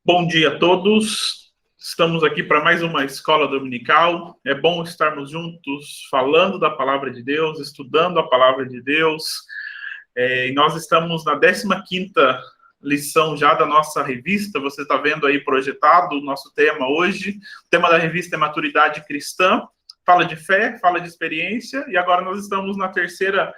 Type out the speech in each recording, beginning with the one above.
Bom dia a todos. Estamos aqui para mais uma escola dominical. É bom estarmos juntos falando da palavra de Deus, estudando a palavra de Deus. E nós estamos na 15ª lição já da nossa revista. Você está vendo aí projetado o nosso tema hoje. O tema da revista é Maturidade Cristã. Fala de fé, fala de experiência. E agora nós estamos na terceira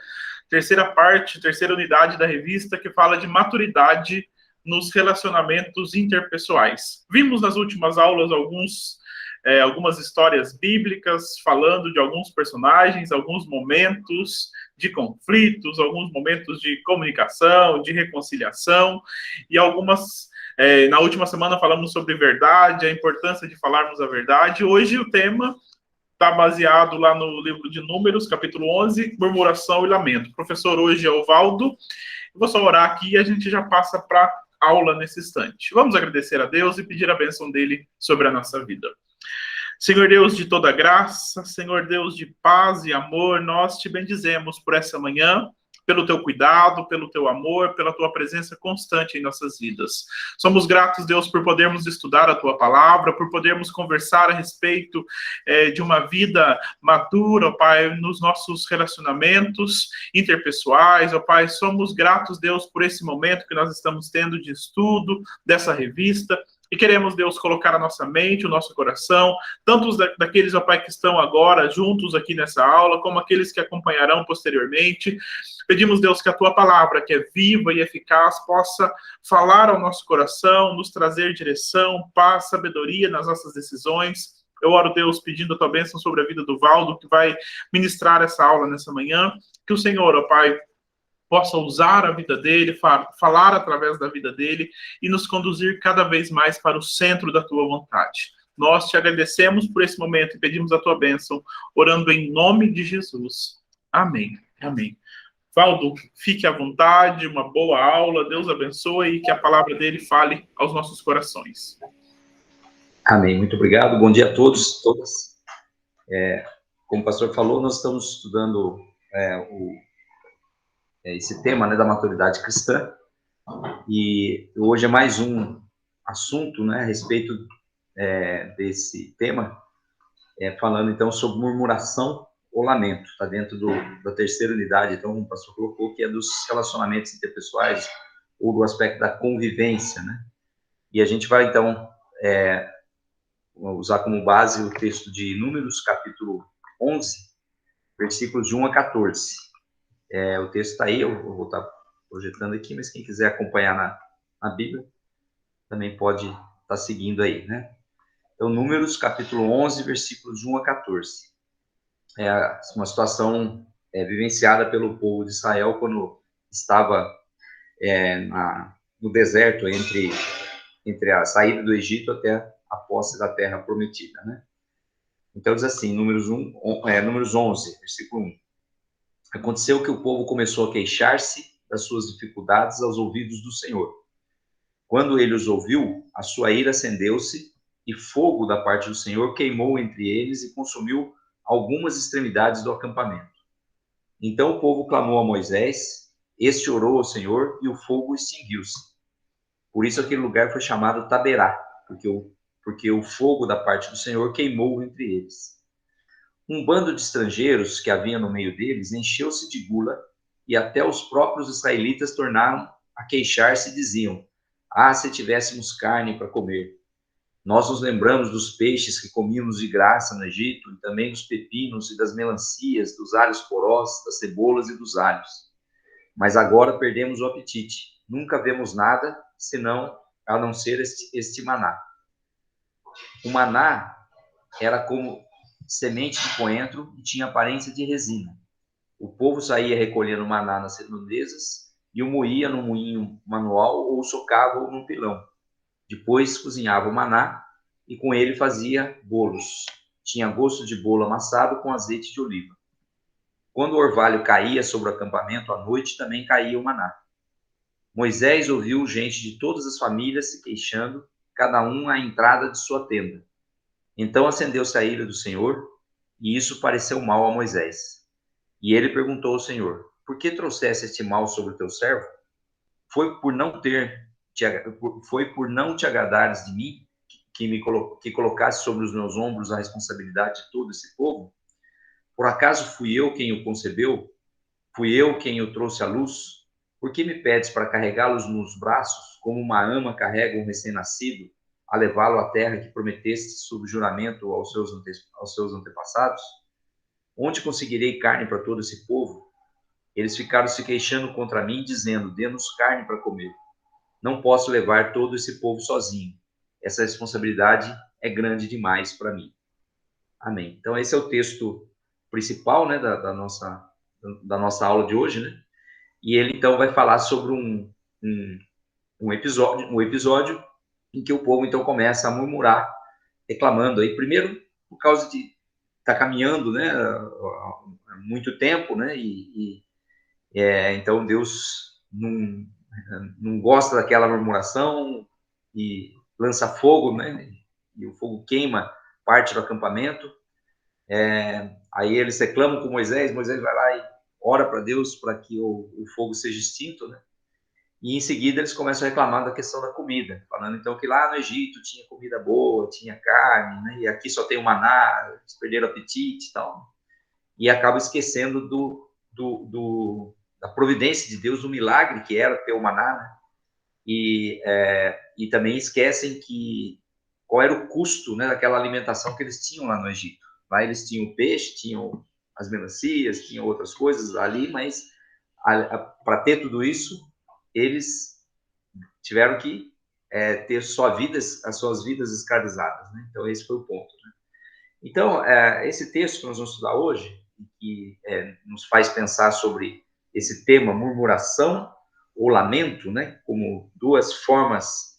unidade da revista, que fala de maturidade nos relacionamentos interpessoais. Vimos nas últimas aulas algumas histórias bíblicas falando de alguns personagens, alguns momentos de conflitos, alguns momentos de comunicação, de reconciliação, e na última semana falamos sobre verdade, a importância de falarmos a verdade. Hoje o tema está baseado lá no livro de Números, capítulo 11, murmuração e lamento. O professor hoje é o Valdo. Eu vou só orar aqui e a gente já passa para aula nesse instante. Vamos agradecer a Deus e pedir a bênção dele sobre a nossa vida. Senhor Deus de toda graça, Senhor Deus de paz e amor, nós te bendizemos por essa manhã, pelo teu cuidado, pelo teu amor, pela tua presença constante em nossas vidas. Somos gratos, Deus, por podermos estudar a tua palavra, por podermos conversar a respeito de uma vida madura, ó Pai, nos nossos relacionamentos interpessoais, ó Pai. Somos gratos, Deus, por esse momento que nós estamos tendo de estudo dessa revista. E queremos, Deus, colocar a nossa mente, o nosso coração, tanto daqueles, ó Pai, que estão agora juntos aqui nessa aula, como aqueles que acompanharão posteriormente. Pedimos, Deus, que a tua palavra, que é viva e eficaz, possa falar ao nosso coração, nos trazer direção, paz, sabedoria nas nossas decisões. Eu oro, Deus, pedindo a tua bênção sobre a vida do Valdo, que vai ministrar essa aula nessa manhã. Que o Senhor, ó Pai, possa usar a vida dele, falar através da vida dele e nos conduzir cada vez mais para o centro da tua vontade. Nós te agradecemos por esse momento e pedimos a tua bênção, orando em nome de Jesus. Amém. Amém. Valdo, fique à vontade, uma boa aula, Deus abençoe e que a palavra dele fale aos nossos corações. Amém, muito obrigado, bom dia a todos, todas. Como o pastor falou, nós estamos estudando esse tema, né, da maturidade cristã, e hoje é mais um assunto, né, a respeito desse tema, falando então sobre murmuração ou lamento. Está dentro da terceira unidade, então, como o pastor colocou, que é dos relacionamentos interpessoais ou do aspecto da convivência, né? E a gente vai então usar como base o texto de Números, capítulo 11, versículos de 1 a 14. O texto está aí, eu vou estar projetando aqui, mas quem quiser acompanhar na Bíblia, também pode estar seguindo aí, né? Então, Números, capítulo 11, versículos de 1 a 14. É uma situação vivenciada pelo povo de Israel quando estava no deserto entre a saída do Egito até a posse da terra prometida, né? Então, diz assim, Números 11, versículo 1. Aconteceu que o povo começou a queixar-se das suas dificuldades aos ouvidos do Senhor. Quando ele os ouviu, a sua ira acendeu-se e fogo da parte do Senhor queimou entre eles e consumiu algumas extremidades do acampamento. Então o povo clamou a Moisés, este orou ao Senhor e o fogo extinguiu-se. Por isso aquele lugar foi chamado Taberá, porque o fogo da parte do Senhor queimou entre eles. Um bando de estrangeiros que havia no meio deles encheu-se de gula e até os próprios israelitas tornaram a queixar-se e diziam: se tivéssemos carne para comer. Nós nos lembramos dos peixes que comíamos de graça no Egito, e também dos pepinos e das melancias, dos alhos porós, das cebolas e dos alhos. Mas agora perdemos o apetite. Nunca vemos nada a não ser este maná. O maná era como semente de coentro e tinha aparência de resina. O povo saía recolhendo maná nas redondezas e o moía no moinho manual ou socava-o num pilão. Depois cozinhava o maná e com ele fazia bolos. Tinha gosto de bolo amassado com azeite de oliva. Quando o orvalho caía sobre o acampamento à noite, também caía o maná. Moisés ouviu gente de todas as famílias se queixando, cada um à entrada de sua tenda. Então acendeu-se a ira do Senhor, e isso pareceu mal a Moisés. E ele perguntou ao Senhor: por que trouxeste este mal sobre o teu servo? Foi por não ter foi por não te agradares de mim que colocasse sobre os meus ombros a responsabilidade de todo esse povo? Por acaso fui eu quem o concebeu? Fui eu quem o trouxe à luz? Por que me pedes para carregá-los nos braços, como uma ama carrega um recém-nascido, a levá-lo à terra que prometeste sob juramento aos seus antepassados? Onde conseguirei carne para todo esse povo? Eles ficaram se queixando contra mim, dizendo: dê-nos carne para comer. Não posso levar todo esse povo sozinho. Essa responsabilidade é grande demais para mim. Amém. Então, esse é o texto principal, né, da nossa aula de hoje, né? E ele, então, vai falar sobre um episódio em que o povo, então, começa a murmurar, reclamando aí, primeiro, por causa de estar caminhando, né, há muito tempo, né, então Deus não gosta daquela murmuração e lança fogo, né, e o fogo queima parte do acampamento. Aí eles reclamam com Moisés vai lá e ora para Deus para que o fogo seja extinto, né? E em seguida eles começam a reclamar da questão da comida, falando então que lá no Egito tinha comida boa, tinha carne, né? E aqui só tem o maná, eles perderam o apetite e tal. E acabam esquecendo da providência de Deus, do milagre que era ter o maná, né? E também esquecem qual era o custo, né, daquela alimentação que eles tinham lá no Egito. Lá eles tinham o peixe, tinham as melancias, tinham outras coisas ali, mas para ter tudo isso, eles tiveram que ter as suas vidas escravizadas, né? Então, esse foi o ponto, né? Então, esse texto que nós vamos estudar hoje, que nos faz pensar sobre esse tema, murmuração ou lamento, né? Como duas formas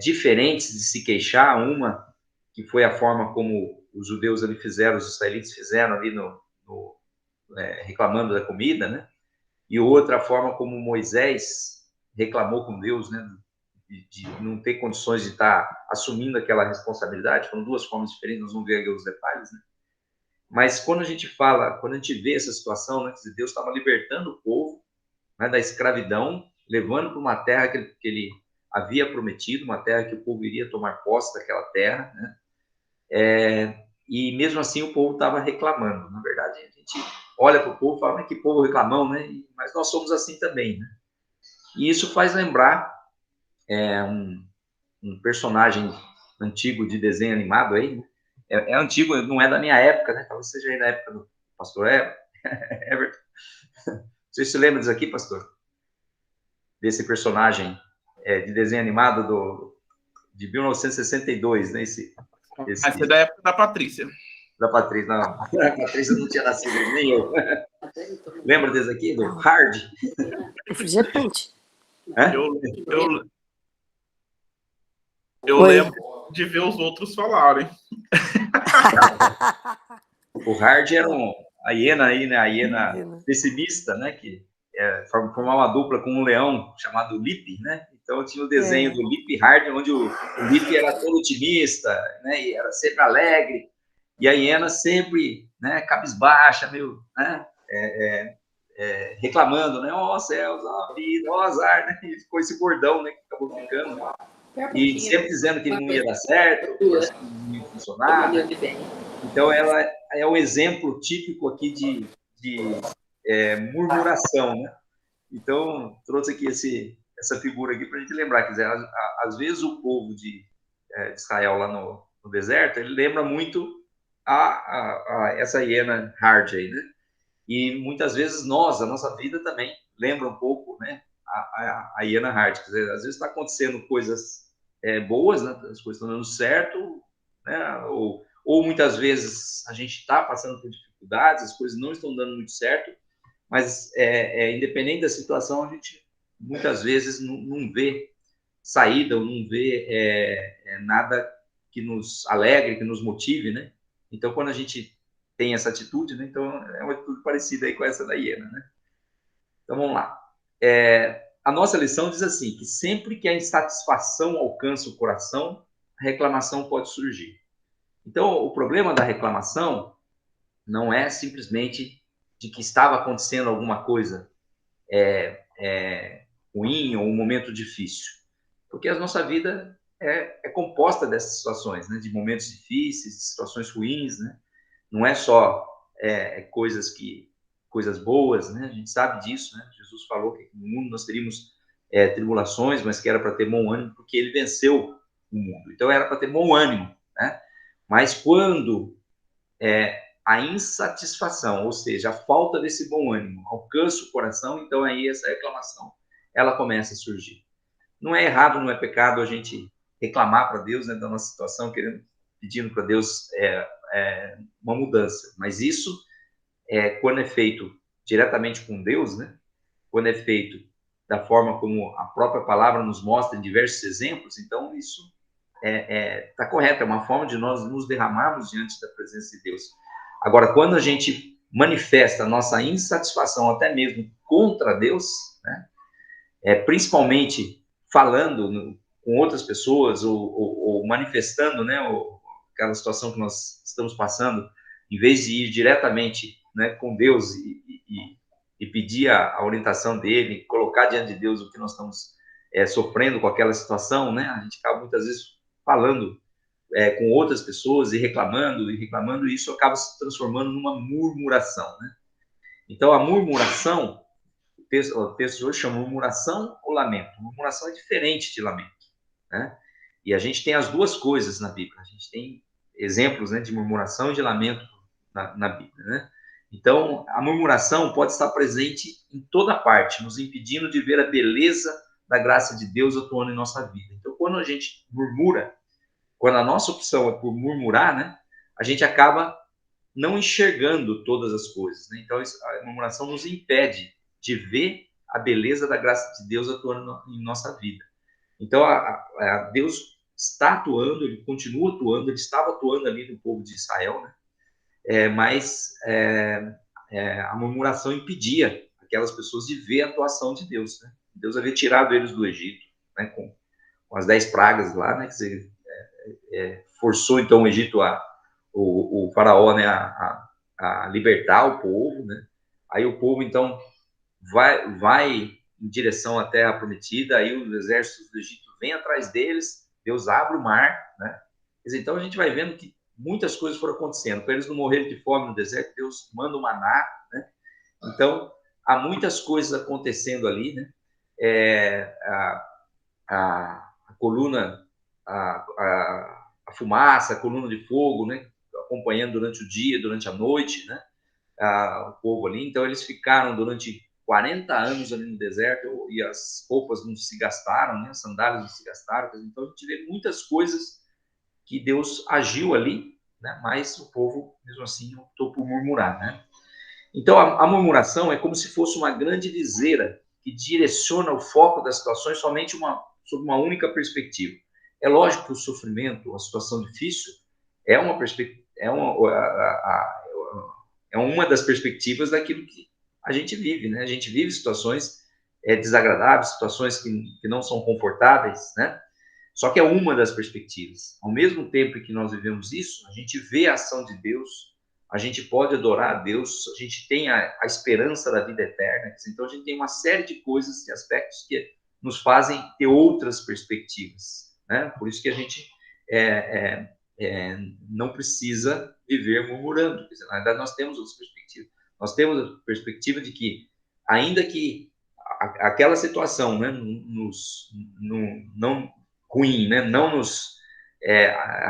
diferentes de se queixar, uma que foi a forma como os judeus ali fizeram, os israelitas fizeram ali reclamando da comida, né? E outra forma como Moisés reclamou com Deus, né? De não ter condições de estar assumindo aquela responsabilidade. Foram duas formas diferentes, nós vamos ver aqui os detalhes, né? Mas quando a gente vê essa situação, né, que Deus estava libertando o povo, né, da escravidão, levando para uma terra que ele havia prometido, uma terra que o povo iria tomar posse daquela terra, né? E mesmo assim o povo estava reclamando. Na verdade, a gente olha para o povo e fala, mas que povo reclamão, né? Mas nós somos assim também, né? E isso faz lembrar um personagem antigo de desenho animado aí, né? Antigo, não é da minha época, né? Talvez seja aí da época do pastor Everton. Você se lembra disso aqui, pastor? Desse personagem de desenho animado de 1962, né? Esse é da época da Patrícia. Da Patrícia, não. A Patrícia não tinha nascido, nem eu. Lembra desse aqui, do Hard? Refrigerante. Eu lembro de ver os outros falarem. O Hard era a hiena aí, né? A hiena pessimista, né? Que formava uma dupla com um leão chamado Lip, né? Então tinha o desenho do Lip Hard, onde o Lip era todo otimista, né? E era sempre alegre. E a hiena sempre, né? Cabisbaixa, meio, né? Reclamando, né? Ó céus, ó vida, ó azar, né? E ficou esse bordão, né? Que acabou ficando. E sempre dizendo que não ia dar certo, que não ia funcionar. Né? Então, ela é um exemplo típico aqui de murmuração, né? Então, trouxe aqui essa figura aqui para a gente lembrar. Quer dizer, às vezes o povo de Israel lá no deserto, ele lembra muito essa hiena Hard aí, né? E muitas vezes a nossa vida também lembra um pouco, né? A hiena Hard. Quer dizer, às vezes está acontecendo coisas boas, né? As coisas estão dando certo, né? Ou muitas vezes a gente está passando por dificuldades, as coisas não estão dando muito certo, mas independente da situação, a gente muitas vezes não vê saída, ou não vê nada que nos alegre, que nos motive, né? Então, quando a gente tem essa atitude, né? Então é uma atitude parecida aí com essa da hiena, né? Então, vamos lá. A nossa lição diz assim, que sempre que a insatisfação alcança o coração, a reclamação pode surgir. Então, o problema da reclamação não é simplesmente de que estava acontecendo alguma coisa ruim ou um momento difícil. porque a nossa vida é composta dessas situações, né? De momentos difíceis, de situações ruins, né? Não é só coisas boas, né? A gente sabe disso, né? Jesus falou que no mundo nós teríamos tribulações, mas que era para ter bom ânimo, porque ele venceu o mundo. Então era para ter bom ânimo, né? Mas quando a insatisfação, ou seja, a falta desse bom ânimo, alcança o coração, então aí essa reclamação, ela começa a surgir. Não é errado, não é pecado a gente reclamar para Deus, né, da nossa situação, pedindo para Deus uma mudança. Mas isso, quando é feito diretamente com Deus, né, quando é feito da forma como a própria palavra nos mostra em diversos exemplos, então isso está correto, é uma forma de nós nos derramarmos diante da presença de Deus. Agora, quando a gente manifesta a nossa insatisfação até mesmo contra Deus, né, principalmente falando com outras pessoas ou manifestando, né, aquela situação que nós estamos passando, em vez de ir diretamente, né, com Deus e pedir a orientação dele, colocar diante de Deus o que nós estamos sofrendo com aquela situação, né, a gente acaba muitas vezes falando com outras pessoas e reclamando, e isso acaba se transformando numa murmuração, né? Então, a murmuração, o texto hoje chama murmuração ou lamento. Murmuração é diferente de lamento, né? E a gente tem as duas coisas na Bíblia. A gente tem exemplos, né, de murmuração e de lamento na Bíblia, né? Então, a murmuração pode estar presente em toda parte, nos impedindo de ver a beleza da graça de Deus atuando em nossa vida. Então, quando a gente murmura, quando a nossa opção é por murmurar, né, a gente acaba não enxergando todas as coisas, né? Então, a murmuração nos impede de ver a beleza da graça de Deus atuando em nossa vida. Então, Deus está atuando, ele continua atuando, ele estava atuando ali no povo de Israel, né? Mas a murmuração impedia aquelas pessoas de ver a atuação de Deus, né? Deus havia tirado eles do Egito, né, com as 10 pragas lá, né, que forçou então o Egito, o faraó, né, a libertar o povo, né? Aí o povo então vai em direção à terra prometida, aí os exércitos do Egito vêm atrás deles, Deus abre o mar, né? Então a gente vai vendo que muitas coisas foram acontecendo, para eles não morrerem de fome no deserto, Deus manda o maná, né? Então há muitas coisas acontecendo ali, né? A coluna, a fumaça, a coluna de fogo, né, acompanhando durante o dia, durante a noite, né, o povo ali. Então, eles ficaram durante 40 anos ali no deserto e as roupas não se gastaram, né, as sandálias não se gastaram. Então, a gente vê muitas coisas que Deus agiu ali, né, mas o povo, mesmo assim, optou por murmurar, né. Então, a murmuração é como se fosse uma grande viseira que direciona o foco das situações somente sob uma única perspectiva. É lógico que o sofrimento, a situação difícil, é uma das perspectivas daquilo que a gente vive, né? A gente vive situações desagradáveis, situações que não são confortáveis, né? Só que é uma das perspectivas. Ao mesmo tempo que nós vivemos isso, a gente vê a ação de Deus, a gente pode adorar a Deus, a gente tem a esperança da vida eterna. Então, a gente tem uma série de coisas, de aspectos que nos fazem ter outras perspectivas, né? Por isso que a gente não precisa viver murmurando. Na verdade, nós temos outras perspectivas. Nós temos a perspectiva de que, ainda que aquela situação, né, não ruim, né, não nos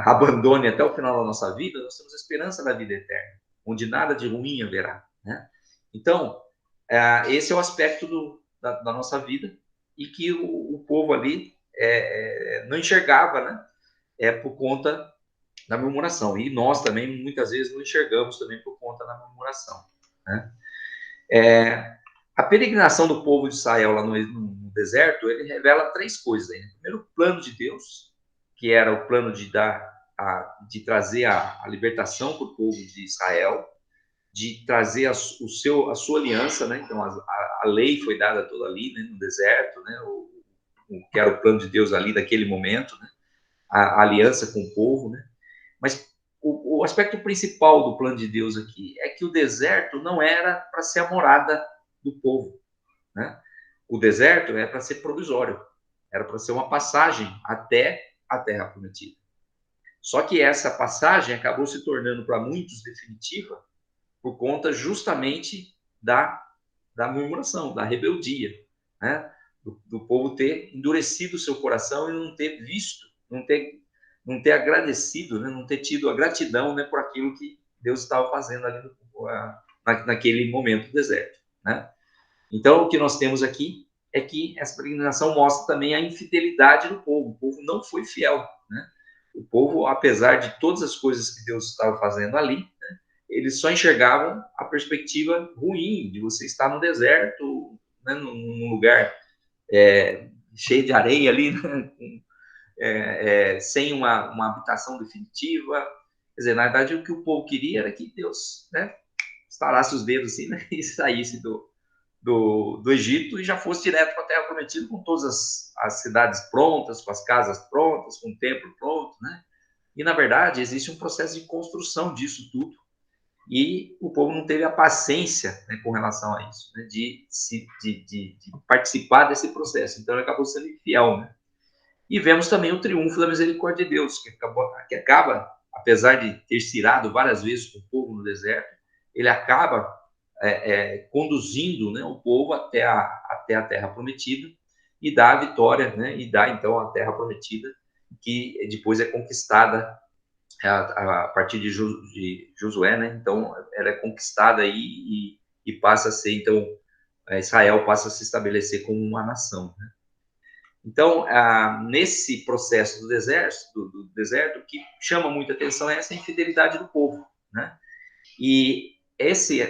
abandone até o final da nossa vida, nós temos a esperança da vida eterna, onde nada de ruim haverá, né? Então, esse é o aspecto da nossa vida e que o povo ali não enxergava, né, por conta da murmuração. E nós também, muitas vezes, não enxergamos também por conta da murmuração, né? A peregrinação do povo de Israel lá no deserto, ele revela 3 coisas aí. Primeiro, o plano de Deus, que era o plano de trazer a libertação para o povo de Israel, de trazer a sua aliança, né? Então, a lei foi dada toda ali, né, no deserto, né? Que era o plano de Deus ali daquele momento, né? A aliança com o povo, né? Mas o aspecto principal do plano de Deus aqui é que o deserto não era para ser a morada do povo, né? O deserto é para ser provisório. Era para ser uma passagem até a Terra Prometida. Só que essa passagem acabou se tornando para muitos definitiva por conta justamente da murmuração, da rebeldia, né? Do povo ter endurecido o seu coração e não ter visto, não ter agradecido, né? Não ter tido a gratidão, né, por aquilo que Deus estava fazendo ali naquele momento do deserto, né? Então, o que nós temos aqui é que essa peregrinação mostra também a infidelidade do povo. O povo não foi fiel, né? O povo, apesar de todas as coisas que Deus estava fazendo ali, né, eles só enxergavam a perspectiva ruim de você estar no deserto, né, num lugar cheio de areia ali, né, sem uma habitação definitiva. Quer dizer, na verdade, o que o povo queria era que Deus, né, estalasse os dedos assim, né, e saísse do Egito e já fosse direto para a Terra Prometida com todas as cidades prontas, com as casas prontas, com o templo pronto, né? E, na verdade, existe um processo de construção disso tudo e o povo não teve a paciência, né, com relação a isso, né, de participar desse processo. Então, ele acabou sendo infiel, né? E vemos também o triunfo da misericórdia de Deus, que acaba, apesar de ter cirado várias vezes com o povo no deserto, ele acaba conduzindo, né, o povo até a Terra Prometida e dá a vitória, né, e dá então a Terra Prometida, que depois é conquistada a partir de Josué, né? Então ela é conquistada aí e passa a ser, então, Israel passa a se estabelecer como uma nação, né? Então, nesse processo do deserto, o que chama muita atenção é essa infidelidade do povo, né? E esse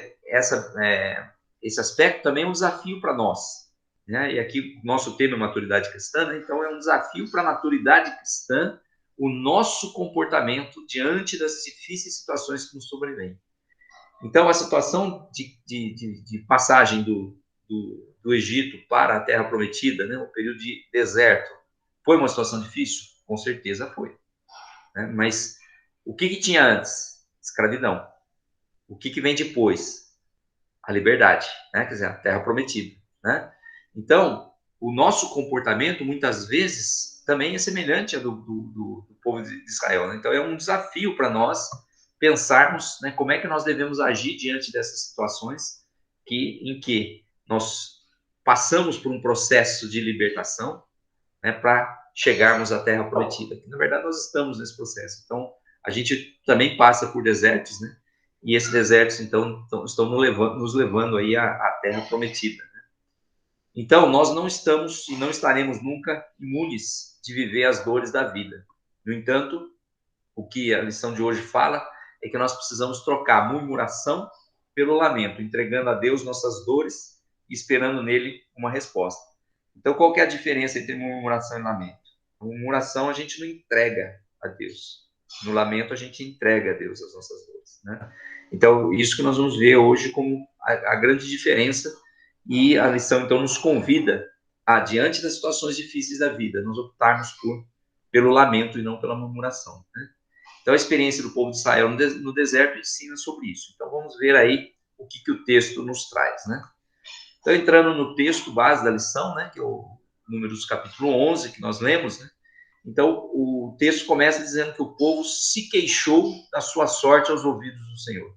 aspecto também é um desafio para nós, né? E aqui o nosso tema é maturidade cristã, né? Então é um desafio para a maturidade cristã o nosso comportamento diante das difíceis situações que nos sobrevêm. Então, a situação de passagem do Egito para a Terra Prometida, né, o período de deserto, foi uma situação difícil? Com certeza foi, né? Mas o que tinha antes? Escravidão. O que vem depois? A liberdade, né? Quer dizer, a Terra Prometida, né? Então, o nosso comportamento, muitas vezes, também é semelhante ao do povo de Israel, né? Então, é um desafio para nós pensarmos, né, como é que nós devemos agir diante dessas situações em que nós passamos por um processo de libertação, né, para chegarmos à Terra Prometida. Na verdade, nós estamos nesse processo. Então, a gente também passa por desertos, né? E esses desertos, então, estão nos levando aí à Terra Prometida, né? Então, nós não estamos e não estaremos nunca imunes de viver as dores da vida. No entanto, o que a lição de hoje fala é que nós precisamos trocar a murmuração pelo lamento, entregando a Deus nossas dores e esperando nele uma resposta. Então, qual que é a diferença entre murmuração e lamento? A murmuração a gente não entrega a Deus. No lamento a gente entrega a Deus as nossas dores, né? Então, isso que nós vamos ver hoje como a grande diferença, e a lição então nos convida a, diante das situações difíceis da vida, nós optarmos pelo lamento e não pela murmuração, né? Então, a experiência do povo de Israel no deserto ensina sobre isso. Então, vamos ver aí o que o texto nos traz, né? Então, entrando no texto base da lição, né, que é o Números capítulo 11, que nós lemos, né? Então, o texto começa dizendo que o povo se queixou da sua sorte aos ouvidos do Senhor.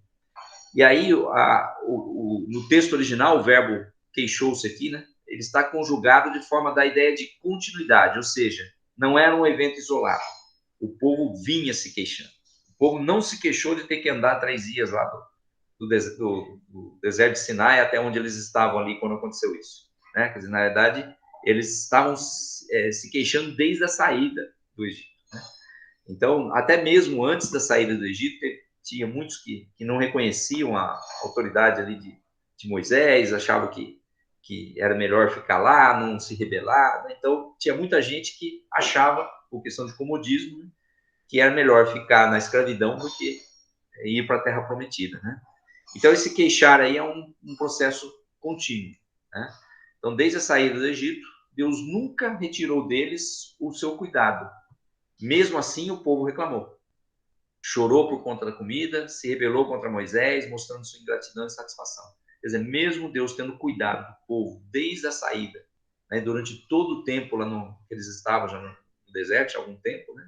E aí, no texto original, o verbo queixou-se aqui, né, ele está conjugado de forma da ideia de continuidade, ou seja, não era um evento isolado. O povo vinha se queixando. O povo não se queixou de ter que andar 3 dias lá do deserto de Sinai até onde eles estavam ali quando aconteceu isso, né? Quer dizer, na verdade, eles estavam se queixando desde a saída do Egito, né? Então, até mesmo antes da saída do Egito, tinha muitos que não reconheciam a autoridade ali de Moisés, achavam que era melhor ficar lá, não se rebelar, né? Então, tinha muita gente que achava, por questão de comodismo, né, que era melhor ficar na escravidão do que ir para a Terra Prometida, né? Então, esse queixar aí é um processo contínuo, né? Então, desde a saída do Egito, Deus nunca retirou deles o seu cuidado. Mesmo assim, o povo reclamou. Chorou por conta da comida, se rebelou contra Moisés, mostrando sua ingratidão e insatisfação. Quer dizer, mesmo Deus tendo cuidado do povo desde a saída né, durante todo o tempo lá que eles estavam já no deserto, há algum tempo, né,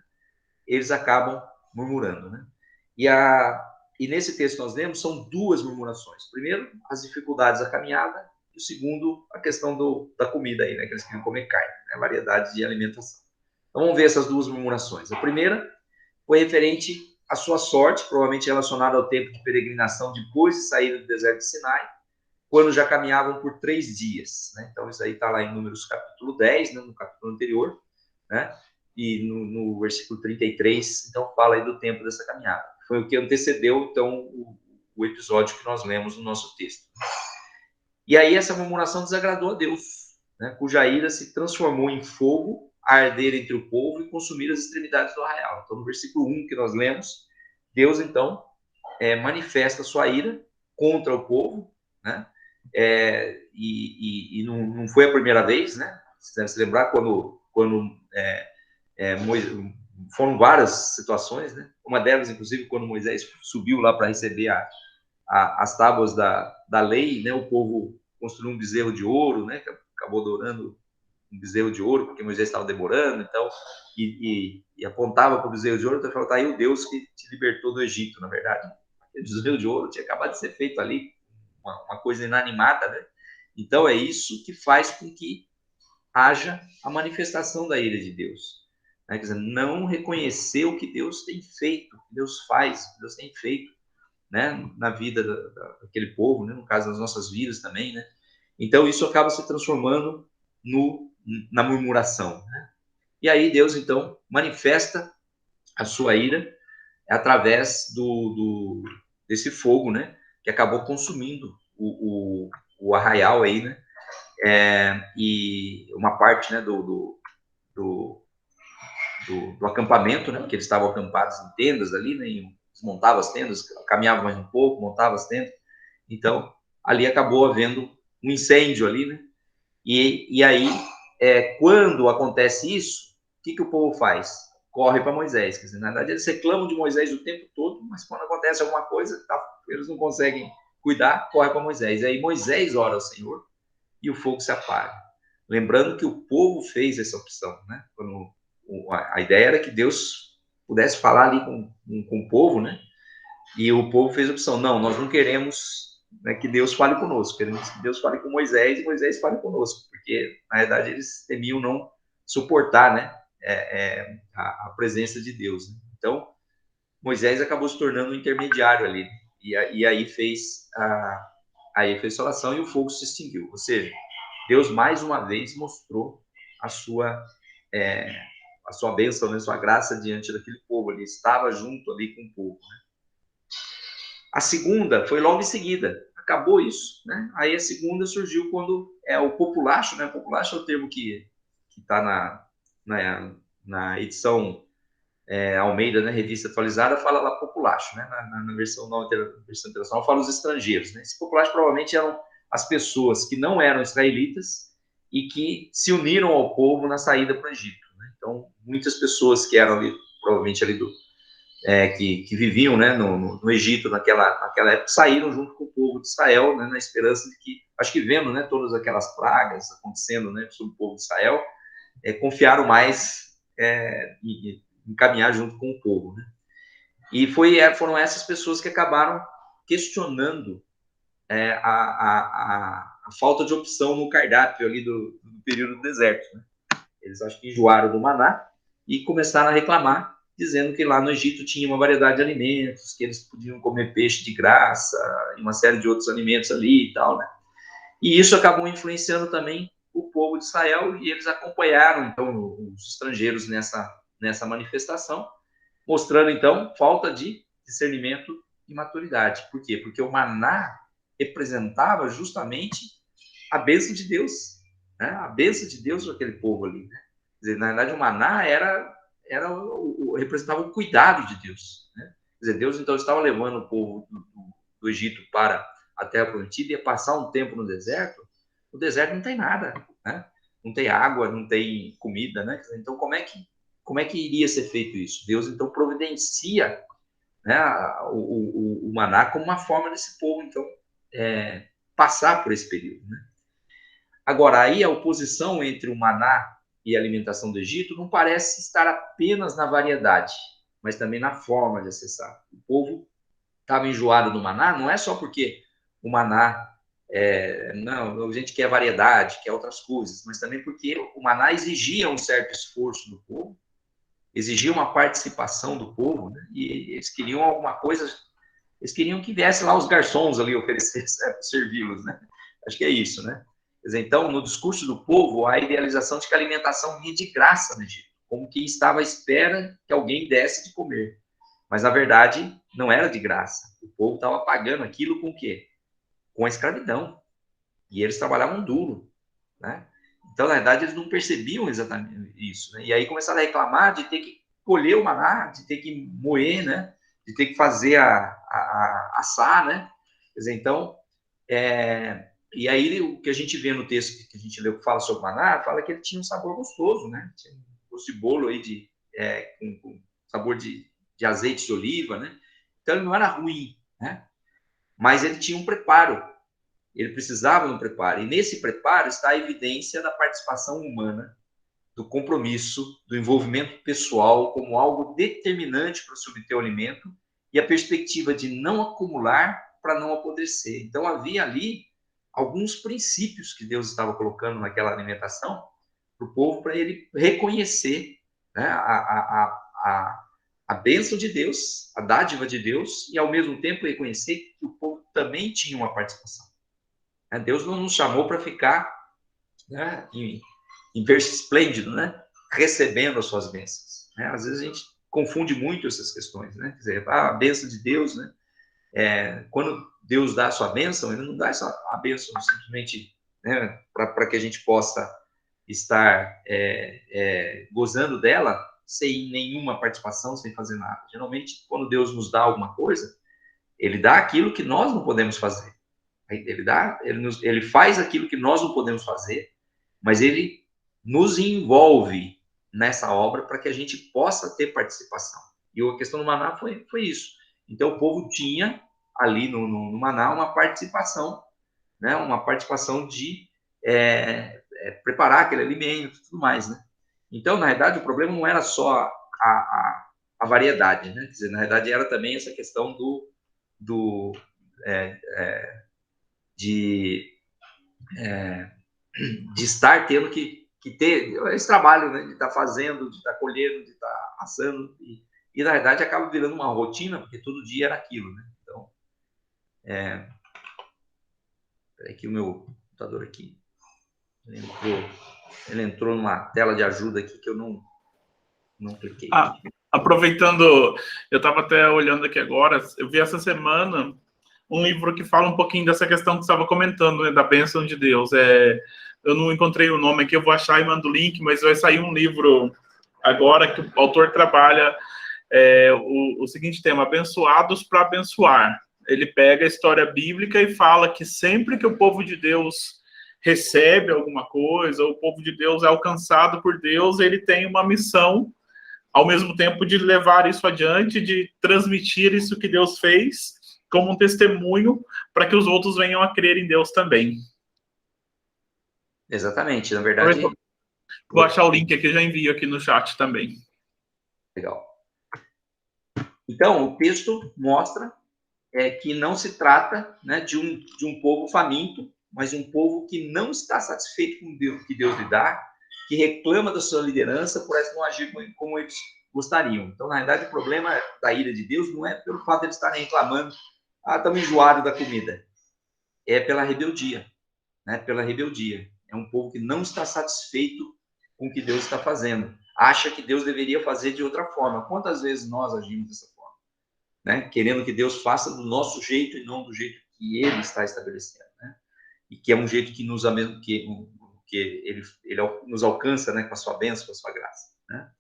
eles acabam murmurando, né? E nesse texto que nós lemos, são duas murmurações. Primeiro, as dificuldades da caminhada, e o segundo, a questão da comida aí, né? Que eles queriam comer carne, né? Variedade de alimentação. Então, vamos ver essas duas murmurações. A primeira foi referente à sua sorte, provavelmente relacionada ao tempo de peregrinação depois de sair do deserto de Sinai, quando já caminhavam por 3 dias, né? Então, isso aí está lá em Números capítulo 10, né? No capítulo anterior, né? E no versículo 33, então fala aí do tempo dessa caminhada. Foi o que antecedeu, então, o episódio que nós lemos no nosso texto. E aí essa murmuração desagradou a Deus, né, cuja ira se transformou em fogo, a arder entre o povo e consumir as extremidades do arraial. Então, no versículo 1 que nós lemos, Deus, então, manifesta sua ira contra o povo, né? E não foi a primeira vez, né? Você deve se lembrar quando foram várias situações, né? Uma delas, inclusive, quando Moisés subiu lá para receber as tábuas da lei, né? O povo construiu um bezerro de ouro, né? Acabou adorando um bezerro de ouro, porque Moisés estava demorando, então, e apontava para o bezerro de ouro, então falou, tá aí o Deus que te libertou do Egito, na verdade. O bezerro de ouro tinha acabado de ser feito ali, uma coisa inanimada, né? Então, é isso que faz com que haja a manifestação da ira de Deus. Né? Quer dizer, não reconhecer o que Deus tem feito, o que Deus faz, o que Deus tem feito, né? Na vida daquele povo, né? No caso das nossas vidas também, né? Então, isso acaba se transformando na murmuração. Né? E aí Deus, então, manifesta a sua ira através desse fogo, né? Que acabou consumindo o arraial aí, né? E uma parte, né, do acampamento, né? Porque eles estavam acampados em tendas ali, né? E desmontavam as tendas, caminhavam mais um pouco, montavam as tendas. Então, ali acabou havendo um incêndio ali, né? E aí, quando acontece isso, o que o povo faz? Corre para Moisés. Quer dizer, na verdade, eles reclamam de Moisés o tempo todo, mas quando acontece alguma coisa, eles não conseguem cuidar, corre para Moisés. E aí Moisés ora ao Senhor e o fogo se apaga. Lembrando que o povo fez essa opção, né? Quando a ideia era que Deus pudesse falar ali com o povo, né? E o povo fez a opção, não, nós não queremos, né, que Deus fale conosco, queremos que Deus fale com Moisés e Moisés fale conosco, porque, na verdade, eles temiam não suportar, né, a presença de Deus. Né? Então, Moisés acabou se tornando um intermediário ali, e aí fez a salvação e o fogo se extinguiu. Ou seja, Deus mais uma vez mostrou a sua bênção, né, sua graça diante daquele povo. Ele estava junto ali com o povo. Né? A segunda foi logo em seguida. Acabou isso, né? Aí a segunda surgiu quando o populacho, né? O populacho é o termo que está na edição Almeida, né? Revista atualizada, fala lá populacho, né? Na versão nova, versão internacional, fala os estrangeiros, né? Esse populacho provavelmente eram as pessoas que não eram israelitas e que se uniram ao povo na saída para o Egito. Né? Então, muitas pessoas que eram ali, provavelmente ali que viviam, né, no Egito naquela época, saíram junto com o povo de Israel, né, na esperança de que, acho que vendo, né, todas aquelas pragas acontecendo, né, sobre o povo de Israel, confiaram mais em caminhar junto com o povo. Né? E foram essas pessoas que acabaram questionando a falta de opção no cardápio ali do período do deserto. Né? Eles acho que enjoaram do maná e começaram a reclamar, dizendo que lá no Egito tinha uma variedade de alimentos, que eles podiam comer peixe de graça e uma série de outros alimentos ali e tal, né? E isso acabou influenciando também o povo de Israel e eles acompanharam, então, os estrangeiros nessa manifestação, mostrando, então, falta de discernimento e maturidade. Por quê? Porque o maná representava justamente a bênção de Deus, né? A bênção de Deus para aquele povo ali, né? Quer dizer, na verdade, o maná representava o cuidado de Deus. Né? Quer dizer, Deus então estava levando o povo do Egito para a Terra Prometida e ia passar um tempo no deserto. No deserto não tem nada, né? Não tem água, não tem comida, né? Então, como é que iria ser feito isso? Deus então providencia, né, o maná como uma forma desse povo então passar por esse período. Né? Agora, aí a oposição entre o maná e a alimentação do Egito não parece estar apenas na variedade, mas também na forma de acessar. O povo estava enjoado do maná, não é só porque o maná, não, a gente quer variedade, quer outras coisas, mas também porque o maná exigia um certo esforço do povo, exigia uma participação do povo, né? E eles queriam alguma coisa, eles queriam que viesse lá os garçons ali oferecer, servi-los, né? Acho que é isso, né? Quer dizer, então, no discurso do povo, há a idealização de que a alimentação vinha de graça no Egito, como que estava à espera que alguém desse de comer. Mas, na verdade, não era de graça. O povo estava pagando aquilo com o quê? Com a escravidão. E eles trabalhavam duro, né? Então, na verdade, eles não percebiam exatamente isso, né? E aí começaram a reclamar de ter que colher o maná, de ter que moer, né? De ter que fazer assar, né? Quer dizer, então, e aí o que a gente vê no texto que a gente leu que fala sobre o maná, fala que ele tinha um sabor gostoso, né? Tinha um gosto de bolo aí com sabor de azeite de oliva, né? Então ele não era ruim, né? Mas ele tinha um preparo. Ele precisava de um preparo. E nesse preparo está a evidência da participação humana, do compromisso, do envolvimento pessoal como algo determinante para se obter o alimento e a perspectiva de não acumular para não apodrecer. Então havia ali alguns princípios que Deus estava colocando naquela alimentação para o povo, para ele reconhecer, né, a bênção de Deus, a dádiva de Deus, e ao mesmo tempo reconhecer que o povo também tinha uma participação. Deus não nos chamou para ficar, né, em berço esplêndido, né, recebendo as suas bênçãos. Né? Às vezes a gente confunde muito essas questões, né? Quer dizer, a bênção de Deus, né? Quando Deus dá a sua bênção, ele não dá só a bênção simplesmente, né, para que a gente possa estar gozando dela sem nenhuma participação, sem fazer nada. Geralmente, quando Deus nos dá alguma coisa, ele dá aquilo que nós não podemos fazer. Ele faz aquilo que nós não podemos fazer, mas ele nos envolve nessa obra para que a gente possa ter participação. E a questão do maná foi isso. Então, o povo tinha ali no maná uma participação, né? Uma participação de preparar aquele alimento e tudo mais, né? Então, na verdade, o problema não era só a variedade, né? Quer dizer, na verdade, era também essa questão de estar tendo que ter esse trabalho, né? De estar fazendo, de estar colhendo, de estar assando, e na verdade acaba virando uma rotina, porque todo dia era aquilo, né? Então, peraí que o meu computador aqui, ele entrou numa tela de ajuda aqui que eu não cliquei. Aproveitando, eu estava até olhando aqui agora, eu vi essa semana um livro que fala um pouquinho dessa questão que você estava comentando, né, da bênção de Deus. Eu não encontrei o nome aqui, eu vou achar e mando o link, mas vai sair um livro agora que o autor trabalha o seguinte tema: abençoados para abençoar. Ele pega a história bíblica e fala que sempre que o povo de Deus recebe alguma coisa, ou o povo de Deus é alcançado por Deus, ele tem uma missão, ao mesmo tempo, de levar isso adiante, de transmitir isso que Deus fez como um testemunho para que os outros venham a crer em Deus também. Exatamente, na verdade... Vou achar o link aqui, já envio aqui no chat também. Legal. Então, o texto mostra que não se trata, né, de um povo faminto, mas de um povo que não está satisfeito com o que Deus lhe dá, que reclama da sua liderança por não agir como eles gostariam. Então, na verdade, o problema da ira de Deus não é pelo fato de eles estarem reclamando, estamos enjoados da comida. É pela rebeldia, né? Pela rebeldia. É um povo que não está satisfeito com o que Deus está fazendo. Acha que Deus deveria fazer de outra forma. Quantas vezes nós agimos dessa forma? Né? Querendo que Deus faça do nosso jeito e não do jeito que Ele está estabelecendo, né? E que é um jeito que ele nos alcança, né, com a sua bênção, com a sua graça, né?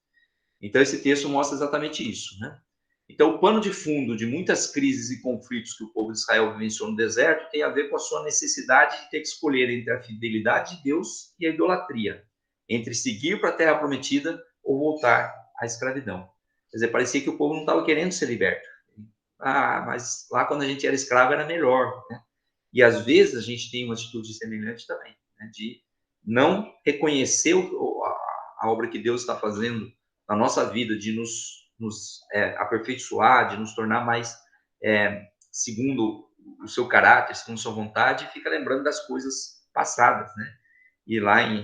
Então esse texto mostra exatamente isso, né? Então o pano de fundo de muitas crises e conflitos que o povo de Israel vivenciou no deserto tem a ver com a sua necessidade de ter que escolher entre a fidelidade de Deus e a idolatria, entre seguir para a terra prometida ou voltar à escravidão. Quer dizer, parecia que o povo não estava querendo ser liberto. Mas lá quando a gente era escravo era melhor, né? E às vezes a gente tem uma atitude semelhante também, né? De não reconhecer a obra que Deus está fazendo na nossa vida, de nos aperfeiçoar, de nos tornar mais segundo o seu caráter, segundo sua vontade, fica lembrando das coisas passadas, né? E lá em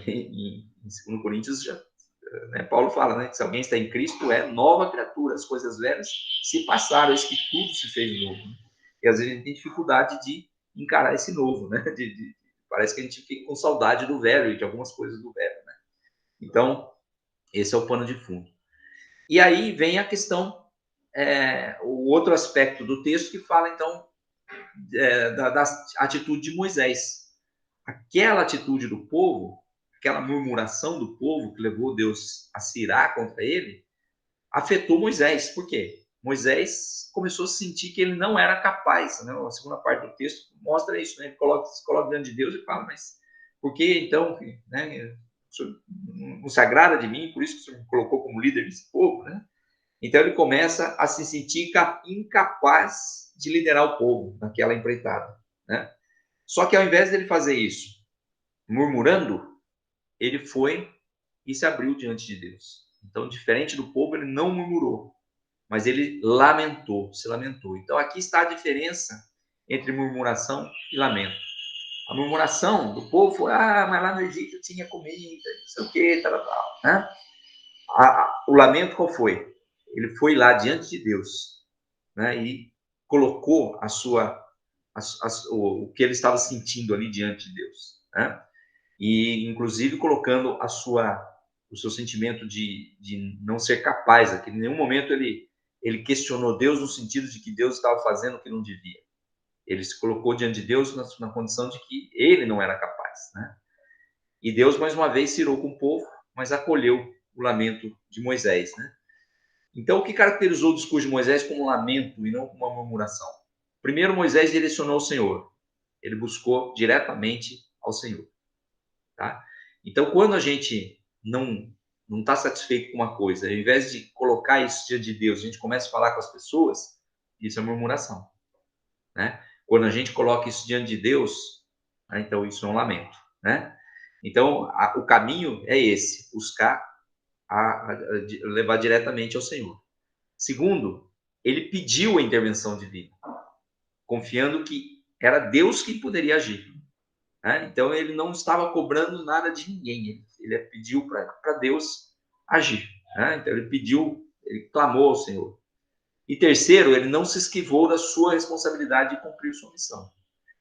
2 Coríntios, Paulo fala, né, que se alguém está em Cristo, é nova criatura, as coisas velhas se passaram, eis que tudo se fez novo. Né? E às vezes a gente tem dificuldade de encarar esse novo, né? Parece que a gente fica com saudade do velho e de algumas coisas do velho, né? Então, esse é o pano de fundo. E aí vem a questão, o outro aspecto do texto que fala, então, da atitude de Moisés. Aquela atitude do povo, aquela murmuração do povo que levou Deus a se irar contra ele, afetou Moisés. Por quê? Moisés começou a sentir que ele não era capaz, né? A segunda parte do texto mostra isso, né? Ele se coloca diante de Deus e fala, mas por que então, né, o senhor não se agrada de mim, por isso que o senhor me colocou como líder desse povo, né? Então ele começa a se sentir incapaz de liderar o povo naquela empreitada, né? Só que ao invés dele fazer isso murmurando, ele foi e se abriu diante de Deus. Então, diferente do povo, ele não murmurou, mas ele se lamentou. Então, aqui está a diferença entre murmuração e lamento. A murmuração do povo foi, mas lá no Egito tinha comida, não sei o que, tal, né? O lamento qual foi? Ele foi lá diante de Deus, né? E colocou o que ele estava sentindo ali diante de Deus, né? E, inclusive, colocando o seu sentimento de não ser capaz. Aqui, em nenhum momento ele questionou Deus no sentido de que Deus estava fazendo o que não devia. Ele se colocou diante de Deus na condição de que ele não era capaz, né? E Deus, mais uma vez, se irou com o povo, mas acolheu o lamento de Moisés, né? Então, o que caracterizou o discurso de Moisés como um lamento e não como uma murmuração? Primeiro, Moisés direcionou ao Senhor. Ele buscou diretamente ao Senhor. Tá? Então, quando a gente não está satisfeito com uma coisa, ao invés de colocar isso diante de Deus, a gente começa a falar com as pessoas, isso é murmuração. Né? Quando a gente coloca isso diante de Deus, né, então isso é um lamento. Né? Então, o caminho é esse, buscar levar diretamente ao Senhor. Segundo, ele pediu a intervenção divina, confiando que era Deus quem poderia agir. Né? Então, ele não estava cobrando nada de ninguém. Ele pediu para Deus agir. Né? Então, ele clamou ao Senhor. E terceiro, ele não se esquivou da sua responsabilidade de cumprir sua missão.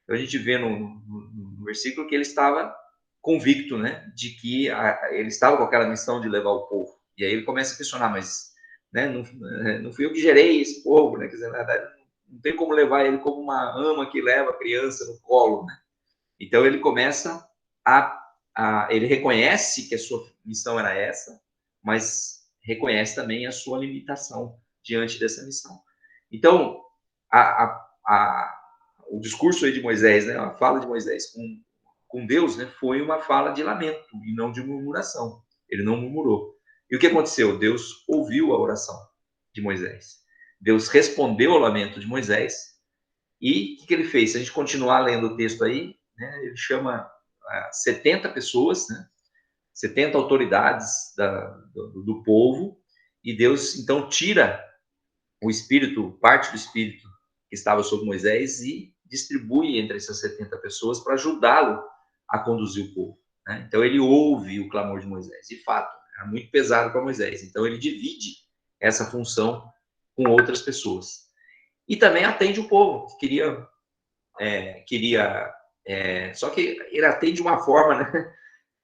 Então, a gente vê no versículo que ele estava convicto, né, de que ele estava com aquela missão de levar o povo. E aí ele começa a questionar, mas, né, não fui eu que gerei esse povo, né? Quer dizer, na verdade, não tem como levar ele como uma ama que leva a criança no colo, né? Então, ele começa ele reconhece que a sua missão era essa, mas reconhece também a sua limitação diante dessa missão. Então, o discurso aí de Moisés, né, a fala de Moisés com Deus, né, foi uma fala de lamento e não de murmuração. Ele não murmurou. E o que aconteceu? Deus ouviu a oração de Moisés. Deus respondeu ao lamento de Moisés. E o que ele fez? Se a gente continuar lendo o texto aí, né, ele chama 70 pessoas, né, 70 autoridades do povo, e Deus então tira o espírito, parte do espírito que estava sobre Moisés e distribui entre essas 70 pessoas para ajudá-lo a conduzir o povo. Né? Então ele ouve o clamor de Moisés. De fato, era muito pesado para Moisés. Então ele divide essa função com outras pessoas. E também atende o povo, que queria só que ele atende de uma forma, né?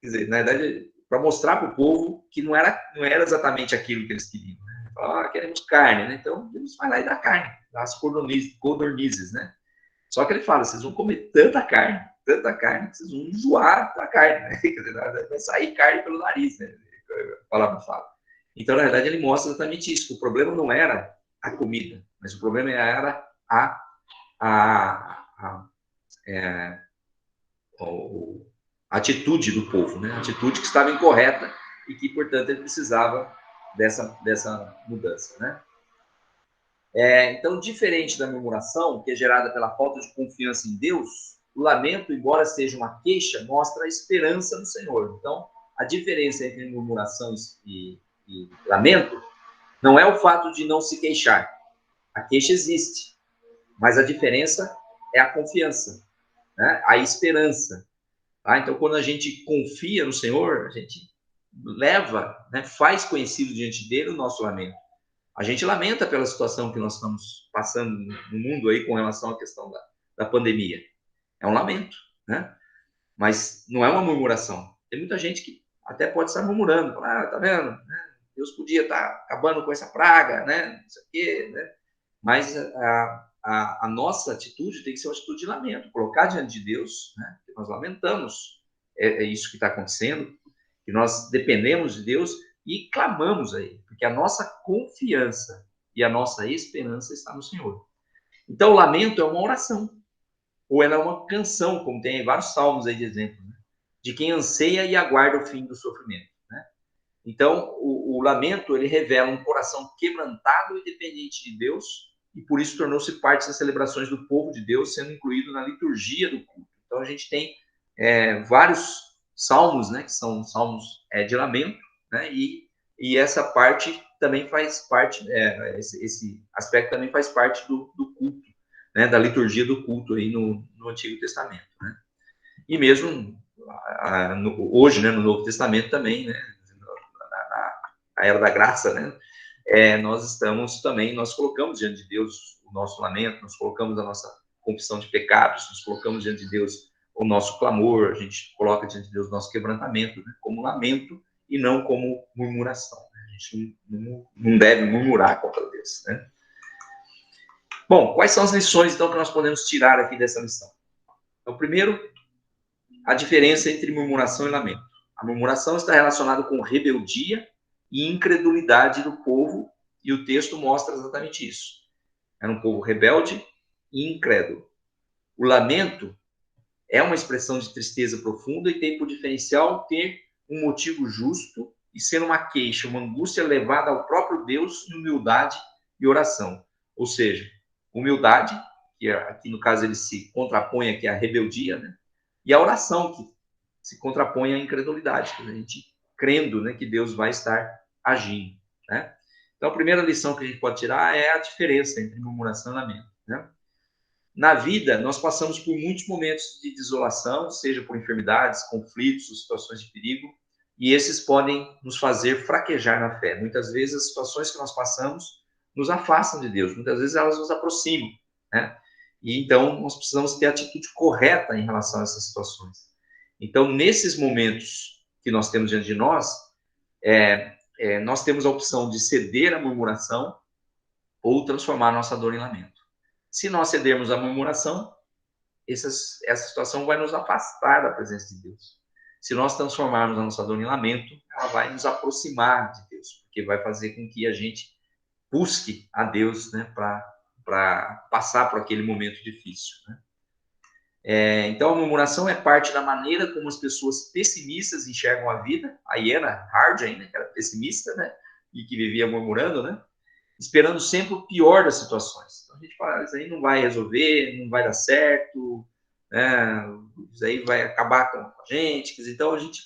Quer dizer, na verdade, para mostrar para o povo que não era exatamente aquilo que eles queriam. Né? Falaram, queremos carne, né? Então, Deus vai lá e dá carne, dá as codornizes, né? Só que ele fala, vocês vão comer tanta carne, que vocês vão enjoar da carne, né? Quer dizer, vai sair carne pelo nariz, né? A palavra fala. Então, na verdade, ele mostra exatamente isso, que o problema não era a comida, mas o problema era a atitude do povo, né? A atitude que estava incorreta e que, portanto, ele precisava dessa mudança, né? Então, diferente da murmuração, que é gerada pela falta de confiança em Deus, o lamento, embora seja uma queixa, mostra a esperança no Senhor. Então, a diferença entre murmuração e lamento não é o fato de não se queixar. A queixa existe, mas a diferença é a confiança, né? A esperança. Tá? Então, quando a gente confia no Senhor, a gente leva, né, faz conhecido diante dele o nosso lamento. A gente lamenta pela situação que nós estamos passando no mundo aí com relação à questão da pandemia. É um lamento, né? Mas não é uma murmuração. Tem muita gente que até pode estar murmurando, tá vendo? Deus podia estar acabando com essa praga, né? Não sei o quê, né? Mas a nossa atitude tem que ser uma atitude de lamento, colocar diante de Deus, né? Que nós lamentamos isso que está acontecendo, que nós dependemos de Deus e clamamos a Ele, porque a nossa confiança e a nossa esperança está no Senhor. Então, o lamento é uma oração, ou ela é uma canção, como tem vários salmos aí de exemplo, né? De quem anseia e aguarda o fim do sofrimento, né? Então, o lamento, ele revela um coração quebrantado e dependente de Deus, e por isso tornou-se parte das celebrações do povo de Deus, sendo incluído na liturgia do culto. Então, a gente tem vários salmos, né, que são salmos de lamento, né, e essa parte também faz parte, esse aspecto também faz parte do culto, né, da liturgia do culto aí no Antigo Testamento, né? E mesmo hoje, né, no Novo Testamento também, né, a Era da Graça, né, nós colocamos diante de Deus o nosso lamento, nós colocamos a nossa confissão de pecados, nós colocamos diante de Deus o nosso clamor, a gente coloca diante de Deus o nosso quebrantamento, né, como lamento e não como murmuração. A gente não deve murmurar contra Deus, né? Bom, quais são as lições, então, que nós podemos tirar aqui dessa lição? Então, primeiro, a diferença entre murmuração e lamento. A murmuração está relacionada com rebeldia e incredulidade do povo, e o texto mostra exatamente isso. Era um povo rebelde e incrédulo. O lamento é uma expressão de tristeza profunda e tem por diferencial ter um motivo justo e ser uma queixa, uma angústia levada ao próprio Deus em humildade e oração. Ou seja, humildade, que aqui no caso ele se contrapõe aqui à rebeldia, né? E a oração, que se contrapõe à incredulidade, que a gente crendo, né, que Deus vai estar agindo, né? Então, a primeira lição que a gente pode tirar é a diferença entre murmuração e lamento, né? Na vida, nós passamos por muitos momentos de desolação, seja por enfermidades, conflitos, ou situações de perigo, e esses podem nos fazer fraquejar na fé. Muitas vezes, as situações que nós passamos nos afastam de Deus, muitas vezes elas nos aproximam, né? E então, nós precisamos ter a atitude correta em relação a essas situações. Então, nesses momentos que nós temos diante de nós, nós temos a opção de ceder à murmuração ou transformar a nossa dor em lamento. Se nós cedermos à murmuração, essa situação vai nos afastar da presença de Deus. Se nós transformarmos a nossa dor em lamento, ela vai nos aproximar de Deus, porque vai fazer com que a gente busque a Deus, né, para passar por aquele momento difícil, né? Então, a murmuração é parte da maneira como as pessoas pessimistas enxergam a vida. A Hannah Arendt, né, que era pessimista, né, e que vivia murmurando, né, esperando sempre o pior das situações. Então, a gente fala, isso aí não vai resolver, não vai dar certo, né, isso aí vai acabar com a gente. Então, a gente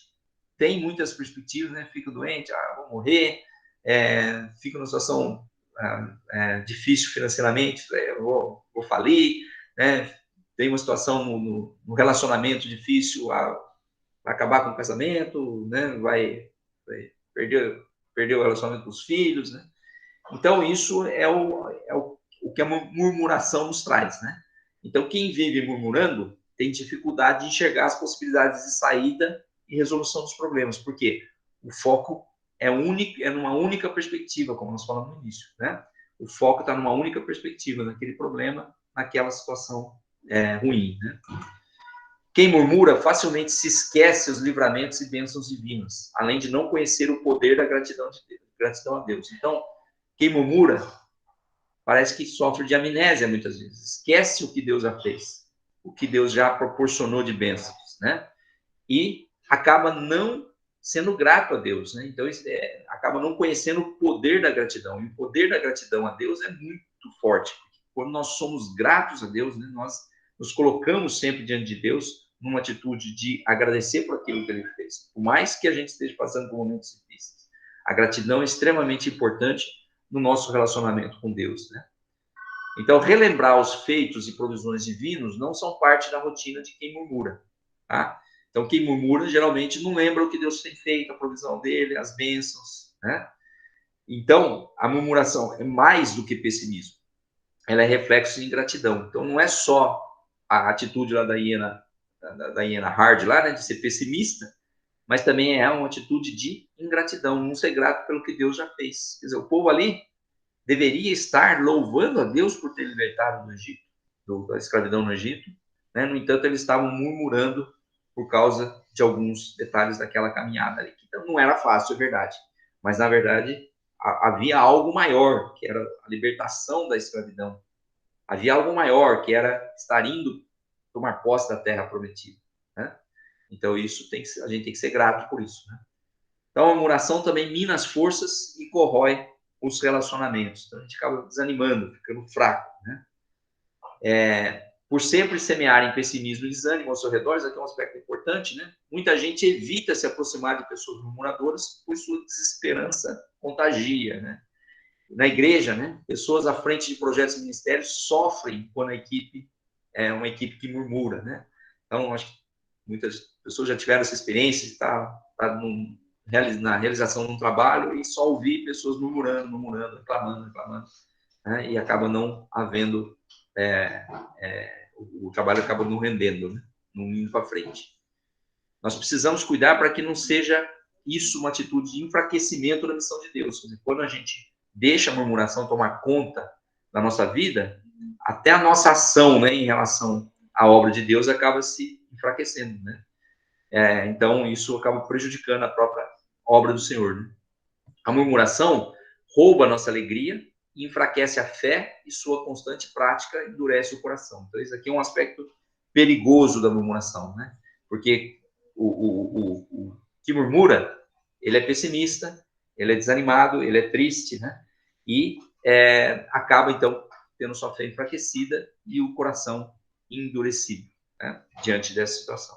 tem muitas perspectivas, né, fica doente, vou morrer, fico numa situação difícil financeiramente, vou falir, né, tem uma situação no relacionamento difícil, vai acabar com o casamento, né, vai perder o relacionamento com os filhos, né? Então, isso é o que a murmuração nos traz, né? Então, quem vive murmurando tem dificuldade de enxergar as possibilidades de saída e resolução dos problemas, porque o foco é numa única perspectiva, como nós falamos no início, né? O foco está numa única perspectiva, naquele problema, naquela situação ruim, né? Quem murmura facilmente se esquece os livramentos e bênçãos divinas, além de não conhecer o poder da gratidão a Deus. Então, quem murmura parece que sofre de amnésia muitas vezes, esquece o que Deus já fez, o que Deus já proporcionou de bênçãos, né? E acaba não sendo grato a Deus, né? Então, acaba não conhecendo o poder da gratidão. E o poder da gratidão a Deus é muito forte. Quando nós somos gratos a Deus, né, nós nos colocamos sempre diante de Deus numa atitude de agradecer por aquilo que ele fez. Por mais que a gente esteja passando por momentos difíceis, a gratidão é extremamente importante no nosso relacionamento com Deus, né? Então, relembrar os feitos e provisões divinos não são parte da rotina de quem murmura, tá? Então, quem murmura, geralmente, não lembra o que Deus tem feito, a provisão dele, as bênçãos, né? Então, a murmuração é mais do que pessimismo. Ela é reflexo de ingratidão. Então, não é só a atitude lá da hiena Hard, lá, né, de ser pessimista, mas também é uma atitude de ingratidão, não ser grato pelo que Deus já fez. Quer dizer, o povo ali deveria estar louvando a Deus por ter libertado do Egito, da escravidão no Egito, né? No entanto, eles estavam murmurando por causa de alguns detalhes daquela caminhada ali, que não era fácil, é verdade, mas na verdade havia algo maior, que era a libertação da escravidão. Havia algo maior, que era estar indo tomar posse da terra prometida, né? Então isso a gente tem que ser grato por isso, né? Então a murmuração também mina as forças e corrói os relacionamentos. Então a gente acaba desanimando, ficando fraco, né? Por sempre semearem pessimismo e desânimo ao seu redor, isso aqui é um aspecto importante, né? Muita gente evita se aproximar de pessoas murmuradoras, pois sua desesperança contagia, né? Na igreja, né? Pessoas à frente de projetos e ministérios sofrem quando a equipe é uma equipe que murmura, né? Então, acho que muitas pessoas já tiveram essa experiência de estar na realização de um trabalho e só ouvir pessoas murmurando, reclamando, né? E acaba não havendo o trabalho acaba não rendendo, né? Não indo para frente. Nós precisamos cuidar para que não seja isso uma atitude de enfraquecimento da missão de Deus. Quer dizer, quando a gente deixa a murmuração tomar conta da nossa vida, até a nossa ação, né, em relação à obra de Deus acaba se enfraquecendo, né? Então, isso acaba prejudicando a própria obra do Senhor, né? A murmuração rouba a nossa alegria, enfraquece a fé e sua constante prática endurece o coração. Então, isso aqui é um aspecto perigoso da murmuração, né? Porque o que murmura, ele é pessimista, ele é desanimado, ele é triste, né? E acaba, então, tendo sua fé enfraquecida e o coração endurecido, né? Diante dessa situação.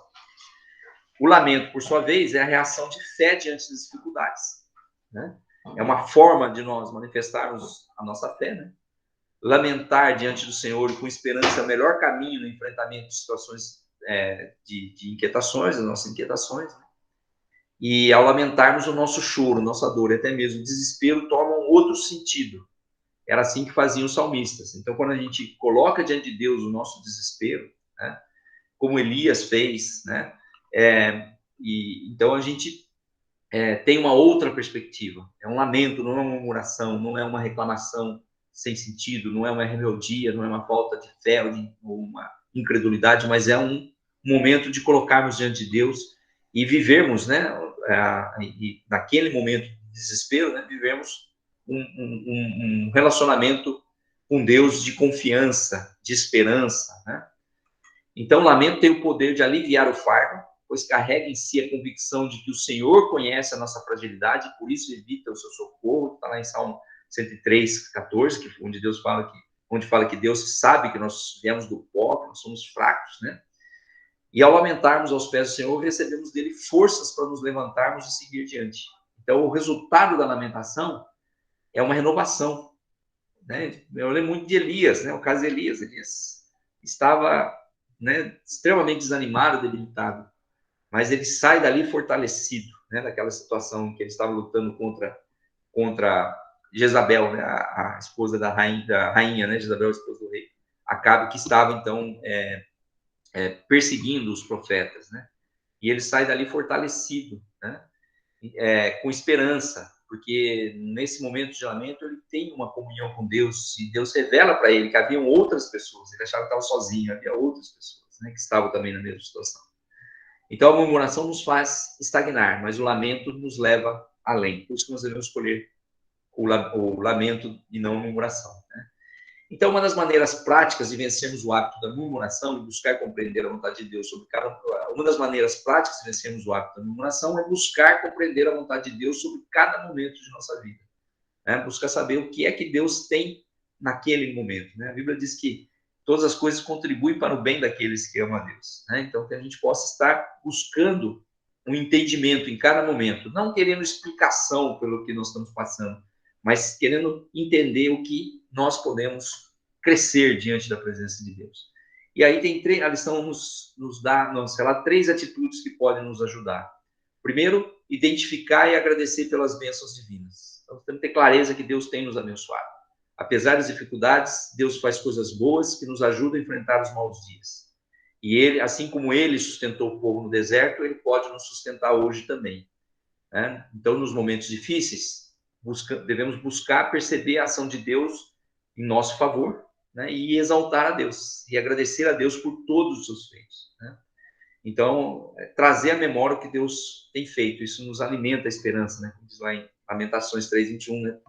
O lamento, por sua vez, é a reação de fé diante das dificuldades, né? É uma forma de nós manifestarmos a nossa fé, né? Lamentar diante do Senhor e com esperança é o melhor caminho no enfrentamento de situações de inquietações, das nossas inquietações, né? E ao lamentarmos o nosso choro, nossa dor, e até mesmo o desespero, toma um outro sentido. Era assim que faziam os salmistas. Então, quando a gente coloca diante de Deus o nosso desespero, né, como Elias fez, né, então a gente tem uma outra perspectiva. É um lamento, não é uma murmuração, não é uma reclamação sem sentido, não é uma rebeldia, não é uma falta de fé ou uma incredulidade, mas é um momento de colocarmos diante de Deus e vivermos, né, e naquele momento de desespero, né, vivemos um relacionamento com Deus de confiança, de esperança, né? Então, o lamento tem o poder de aliviar o fardo, pois carrega em si a convicção de que o Senhor conhece a nossa fragilidade e por isso evita o seu socorro. Está lá em Salmo 103, 14, onde fala que Deus sabe que nós viemos do pó, que nós somos fracos, né? E ao lamentarmos aos pés do Senhor, recebemos dele forças para nos levantarmos e seguir diante. Então, o resultado da lamentação é uma renovação, né? Eu lembro muito de Elias, né? O caso de Elias estava, né, extremamente desanimado, debilitado, mas ele sai dali fortalecido, né, daquela situação em que ele estava lutando contra Jezabel, né, a esposa da rainha, né, Jezabel, a esposa do rei, Acabe, que estava então perseguindo os profetas, né? E ele sai dali fortalecido, né? Com esperança, porque nesse momento de lamento ele tem uma comunhão com Deus e Deus revela para ele que haviam outras pessoas. Ele achava que estava sozinho, havia outras pessoas, né, que estavam também na mesma situação. Então a murmuração nos faz estagnar, mas o lamento nos leva além. Por isso que nós devemos escolher o lamento e não a murmuração, né? Então, uma das maneiras práticas de vencermos o hábito da murmuração e buscar compreender a vontade de Deus sobre uma das maneiras práticas de vencermos o hábito da murmuração é buscar compreender a vontade de Deus sobre cada momento de nossa vida, né? Buscar saber o que é que Deus tem naquele momento, né? A Bíblia diz que todas as coisas contribuem para o bem daqueles que amam a Deus, né? Então, que a gente possa estar buscando um entendimento em cada momento, não querendo explicação pelo que nós estamos passando, mas querendo entender o que nós podemos crescer diante da presença de Deus. E aí a lição nos relata 3 atitudes que podem nos ajudar. Primeiro, identificar e agradecer pelas bênçãos divinas. Então, temos que ter clareza que Deus tem nos abençoado. Apesar das dificuldades, Deus faz coisas boas que nos ajudam a enfrentar os maus dias. E ele, assim como ele sustentou o povo no deserto, ele pode nos sustentar hoje também, né? Então, nos momentos difíceis, devemos buscar perceber a ação de Deus em nosso favor, né? E exaltar a Deus, e agradecer a Deus por todos os seus feitos, né? Então, trazer à memória o que Deus tem feito, isso nos alimenta a esperança, né? Como diz lá em Lamentações 3:21, né?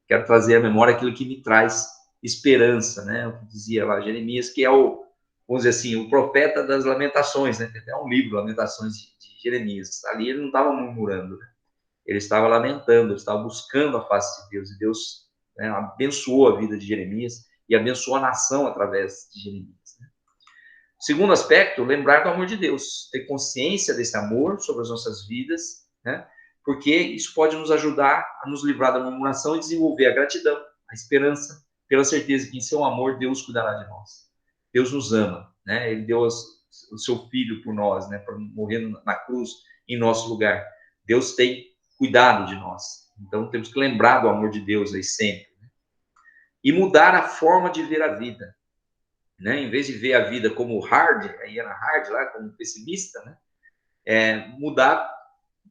Quero trazer à memória aquilo que me traz esperança, né? O que dizia lá Jeremias, que é vamos dizer assim, o profeta das lamentações, né? Tem até um livro, Lamentações de Jeremias. Ali ele não estava murmurando, né? Ele estava lamentando, ele estava buscando a face de Deus, e Deus, né, abençoou a vida de Jeremias e abençoou a nação através de Jeremias, né? Segundo aspecto, lembrar do amor de Deus, ter consciência desse amor sobre as nossas vidas, né? Porque isso pode nos ajudar a nos livrar da murmuração e desenvolver a gratidão, a esperança, pela certeza que em seu amor Deus cuidará de nós. Deus nos ama, né? Ele deu o seu filho por nós, né? Para morrer na cruz em nosso lugar. Deus tem cuidado de nós. Então temos que lembrar do amor de Deus aí sempre, né? E mudar a forma de ver a vida, né? Em vez de ver a vida como hard, aí era hard lá, como pessimista, né? Mudar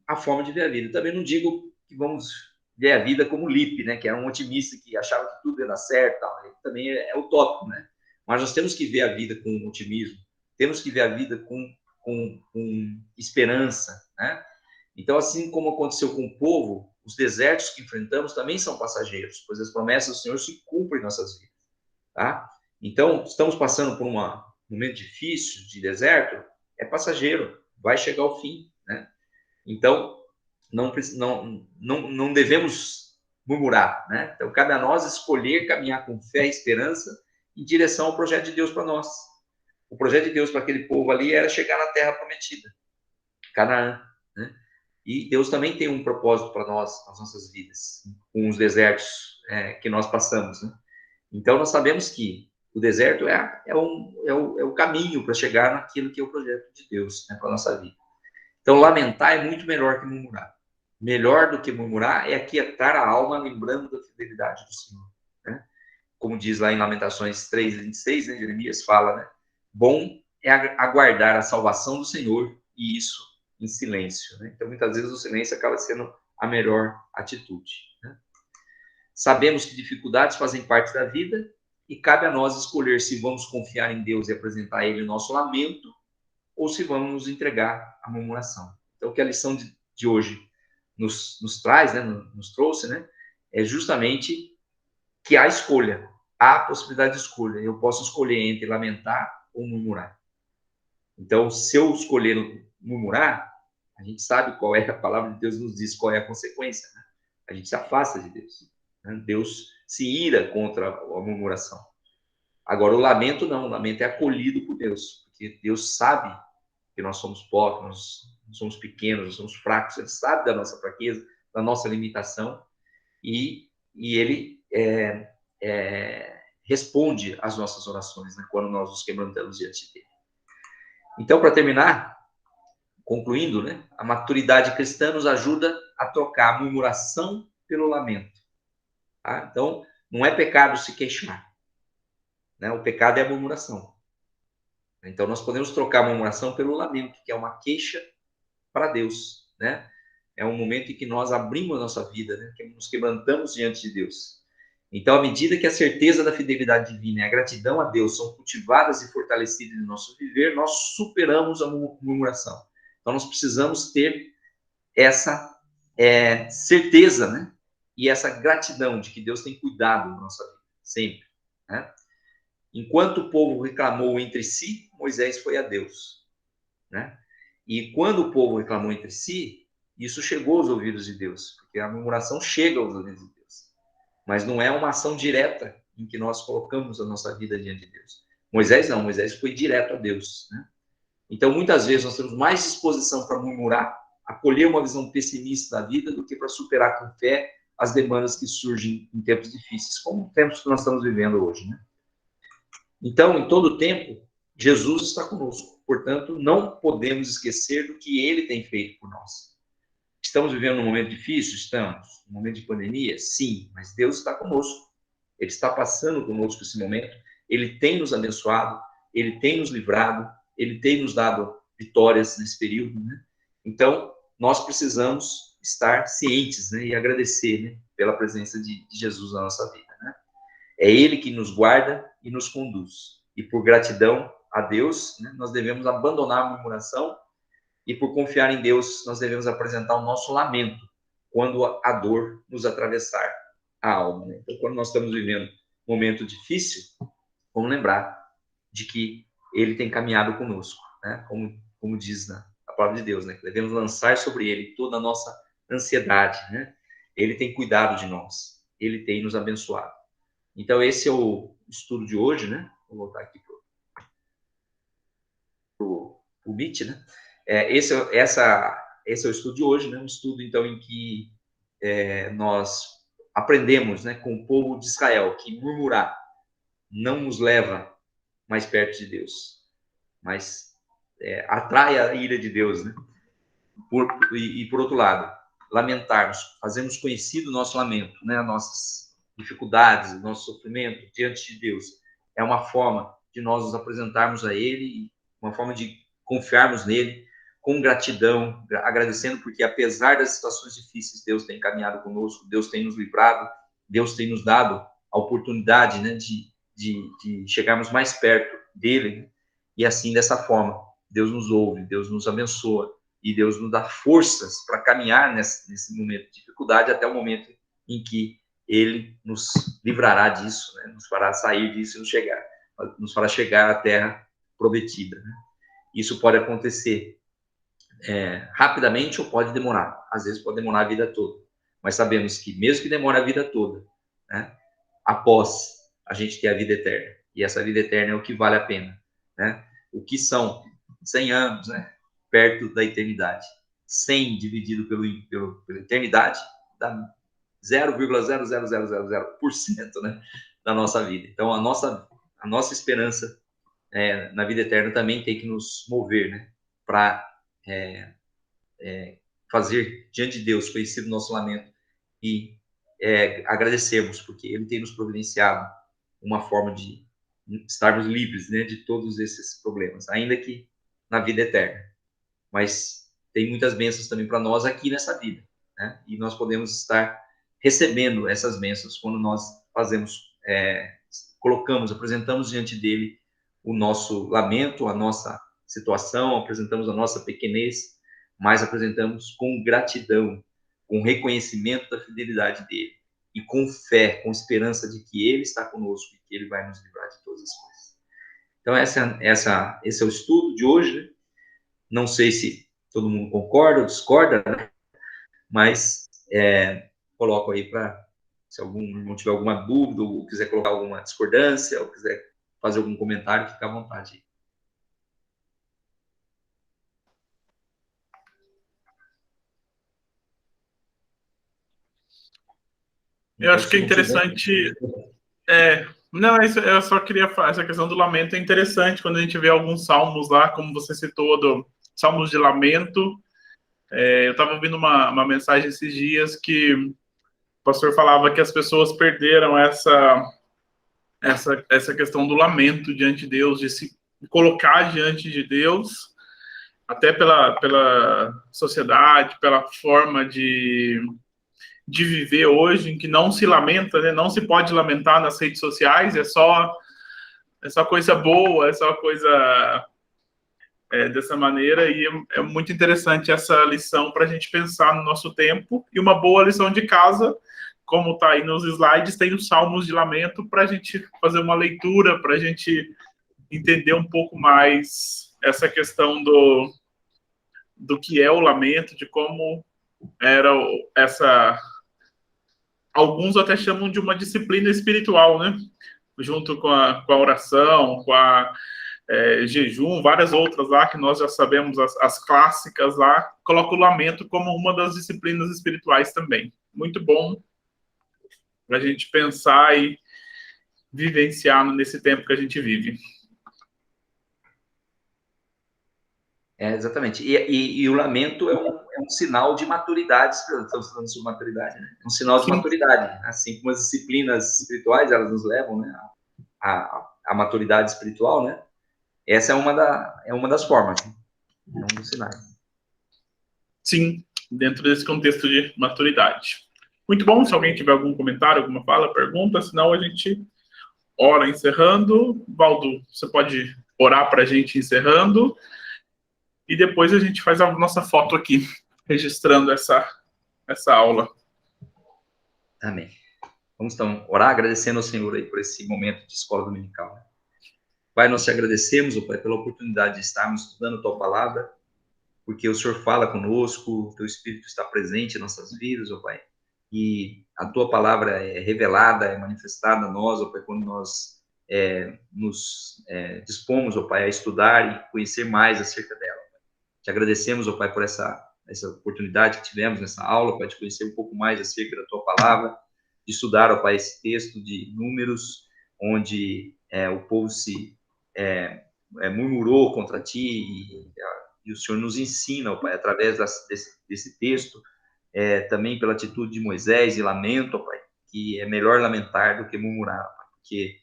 a forma de ver a vida. Também não digo que vamos ver a vida como Lippe, né? Que era um otimista que achava que tudo ia dar certo, tal. Ele também é utópico, né? Mas nós temos que ver a vida com otimismo, temos que ver a vida com esperança, né? Então, assim como aconteceu com o povo, os desertos que enfrentamos também são passageiros, pois as promessas do Senhor se cumprem em nossas vidas, tá? Então, estamos passando por um momento difícil de deserto, é passageiro, vai chegar ao fim, né? Então, não devemos murmurar, né? Então, cabe a nós escolher caminhar com fé e esperança em direção ao projeto de Deus para nós. O projeto de Deus para aquele povo ali era chegar na terra prometida, Canaã, né? E Deus também tem um propósito para nós, nas nossas vidas, com os desertos que nós passamos, né? Então, nós sabemos que o deserto é o caminho para chegar naquilo que é o projeto de Deus, né, para a nossa vida. Então, lamentar é muito melhor que murmurar. Melhor do que murmurar é aquietar a alma lembrando da fidelidade do Senhor, né? Como diz lá em Lamentações 3:26, né, Jeremias fala, né? Bom é aguardar a salvação do Senhor, e isso em silêncio, né? Então, muitas vezes o silêncio acaba sendo a melhor atitude, né? Sabemos que dificuldades fazem parte da vida e cabe a nós escolher se vamos confiar em Deus e apresentar a Ele o nosso lamento ou se vamos nos entregar à murmuração. Então, o que a lição de hoje nos traz, né, nos trouxe, né, é justamente que há escolha, há a possibilidade de escolha. Eu posso escolher entre lamentar ou murmurar. Então, se eu escolher murmurar, a gente sabe qual é, a palavra de Deus nos diz qual é a consequência, né? A gente se afasta de Deus, né? Deus se ira contra a murmuração. Agora, o lamento não, o lamento é acolhido por Deus, porque Deus sabe que nós somos pobres, nós somos pequenos, nós somos fracos, Ele sabe da nossa fraqueza, da nossa limitação, e Ele responde às nossas orações, né, quando nós nos quebrantamos diante dele. Então, para terminar, concluindo, né, a maturidade cristã nos ajuda a trocar a murmuração pelo lamento, tá? Então, não é pecado se queixar, né? O pecado é a murmuração. Então, nós podemos trocar a murmuração pelo lamento, que é uma queixa para Deus, né? É um momento em que nós abrimos a nossa vida, né? Que nos quebrantamos diante de Deus. Então, à medida que a certeza da fidelidade divina e a gratidão a Deus são cultivadas e fortalecidas no nosso viver, nós superamos a murmuração. Então, nós precisamos ter essa certeza, né? E essa gratidão de que Deus tem cuidado da nossa vida, sempre, né? Enquanto o povo reclamou entre si, Moisés foi a Deus, né? E quando o povo reclamou entre si, isso chegou aos ouvidos de Deus, porque a murmuração chega aos ouvidos de Deus. Mas não é uma ação direta em que nós colocamos a nossa vida diante de Deus. Moisés não, Moisés foi direto a Deus, né? Então, muitas vezes, nós temos mais disposição para murmurar, acolher uma visão pessimista da vida, do que para superar com fé as demandas que surgem em tempos difíceis, como os tempos que nós estamos vivendo hoje, né? Então, em todo tempo, Jesus está conosco. Portanto, não podemos esquecer do que ele tem feito por nós. Estamos vivendo um momento difícil? Estamos. Um momento de pandemia? Sim, mas Deus está conosco. Ele está passando conosco esse momento. Ele tem nos abençoado, ele tem nos livrado, ele tem nos dado vitórias nesse período, né? Então, nós precisamos estar cientes, né, e agradecer, né, pela presença de Jesus na nossa vida, né? É ele que nos guarda e nos conduz. E por gratidão a Deus, né, nós devemos abandonar a murmuração, e por confiar em Deus, nós devemos apresentar o nosso lamento quando a dor nos atravessar a alma, né? Então, quando nós estamos vivendo um momento difícil, vamos lembrar de que ele tem caminhado conosco, né? Como diz a palavra de Deus, né? Que devemos lançar sobre ele toda a nossa ansiedade, né? Ele tem cuidado de nós, ele tem nos abençoado. Então, esse é o estudo de hoje, né? Vou voltar aqui para o Meet, né? Esse é o estudo de hoje, né? Um estudo, então, em que nós aprendemos, né, com o povo de Israel que murmurar não nos leva mais perto de Deus, mas atrai a ira de Deus, né? Por outro lado, lamentarmos, fazermos conhecido o nosso lamento, né? As nossas dificuldades, o nosso sofrimento diante de Deus, é uma forma de nós nos apresentarmos a Ele, uma forma de confiarmos nele, com gratidão, agradecendo, porque apesar das situações difíceis, Deus tem caminhado conosco, Deus tem nos livrado, Deus tem nos dado a oportunidade, né, de chegarmos mais perto dele, né? E assim, dessa forma, Deus nos ouve, Deus nos abençoa, e Deus nos dá forças para caminhar nesse momento de dificuldade, até o momento em que ele nos livrará disso, né? Nos fará sair disso e nos fará chegar à terra prometida, né? Isso pode acontecer rapidamente ou pode demorar. Às vezes pode demorar a vida toda. Mas sabemos que mesmo que demore a vida toda, né, após a gente ter a vida eterna. E essa vida eterna é o que vale a pena, né? O que são 100 anos, né, perto da eternidade. 100 dividido pela eternidade dá 0,00000%, né, da nossa vida. Então, a nossa esperança na vida eterna também tem que nos mover, né, para fazer diante de Deus conhecido o nosso lamento e agradecermos, porque Ele tem nos providenciado uma forma de estarmos livres, né, de todos esses problemas, ainda que na vida eterna. Mas tem muitas bênçãos também para nós aqui nessa vida, né? E nós podemos estar recebendo essas bênçãos quando nós apresentamos diante dele o nosso lamento, a nossa situação, apresentamos a nossa pequenez, mas apresentamos com gratidão, com reconhecimento da fidelidade dele e com fé, com esperança de que ele está conosco e que ele vai nos livrar de todas as coisas. Então, esse é o estudo de hoje, né? Não sei se todo mundo concorda ou discorda, né? Mas coloco aí para, se algum irmão tiver alguma dúvida, ou quiser colocar alguma discordância, ou quiser fazer algum comentário, fica à vontade. Eu acho que é interessante. Não, eu só queria falar, essa questão do lamento é interessante quando a gente vê alguns salmos lá, como você citou, salmos de lamento. Eu estava ouvindo uma mensagem esses dias que o pastor falava que as pessoas perderam essa questão do lamento diante de Deus, de se colocar diante de Deus, até pela sociedade, pela forma de viver hoje, em que não se lamenta, né? Não se pode lamentar nas redes sociais, é só coisa boa, é só coisa dessa maneira, e é muito interessante essa lição para a gente pensar no nosso tempo, e uma boa lição de casa, como está aí nos slides, tem os salmos de lamento para a gente fazer uma leitura, para a gente entender um pouco mais essa questão do que é o lamento, de como era essa... Alguns até chamam de uma disciplina espiritual, né? junto com a oração, com a jejum, várias outras lá que nós já sabemos, as clássicas lá, coloca o lamento como uma das disciplinas espirituais também. Muito bom para a gente pensar e vivenciar nesse tempo que a gente vive. Exatamente. E o lamento é um sinal de maturidade, estamos falando sobre maturidade, né? É um sinal de maturidade. Assim como as disciplinas espirituais, elas nos levam, né, à maturidade espiritual, né? Essa é uma das formas, né? É um dos sinais. Sim, dentro desse contexto de maturidade. Muito bom, se alguém tiver algum comentário, alguma fala, pergunta, senão a gente ora encerrando. Valdo, você pode orar para a gente encerrando, e depois a gente faz a nossa foto aqui, registrando essa aula. Amém. Vamos então orar, agradecendo ao Senhor aí por esse momento de escola dominical, né? Pai, nós te agradecemos, ó Pai, pela oportunidade de estarmos estudando a Tua Palavra, porque o Senhor fala conosco, o Teu Espírito está presente em nossas vidas, ó Pai, e a Tua Palavra é revelada, é manifestada a nós, ó Pai, quando nós nos dispomos, ó Pai, a estudar e conhecer mais acerca dela. Te agradecemos, ó Pai, por essa oportunidade que tivemos nessa aula, Pai, de conhecer um pouco mais acerca da Tua Palavra, de estudar, ó Pai, esse texto de Números, onde o povo se murmurou contra Ti, e o Senhor nos ensina, ó Pai, através desse texto, também pela atitude de Moisés e lamento, ó Pai, que é melhor lamentar do que murmurar, ó Pai, porque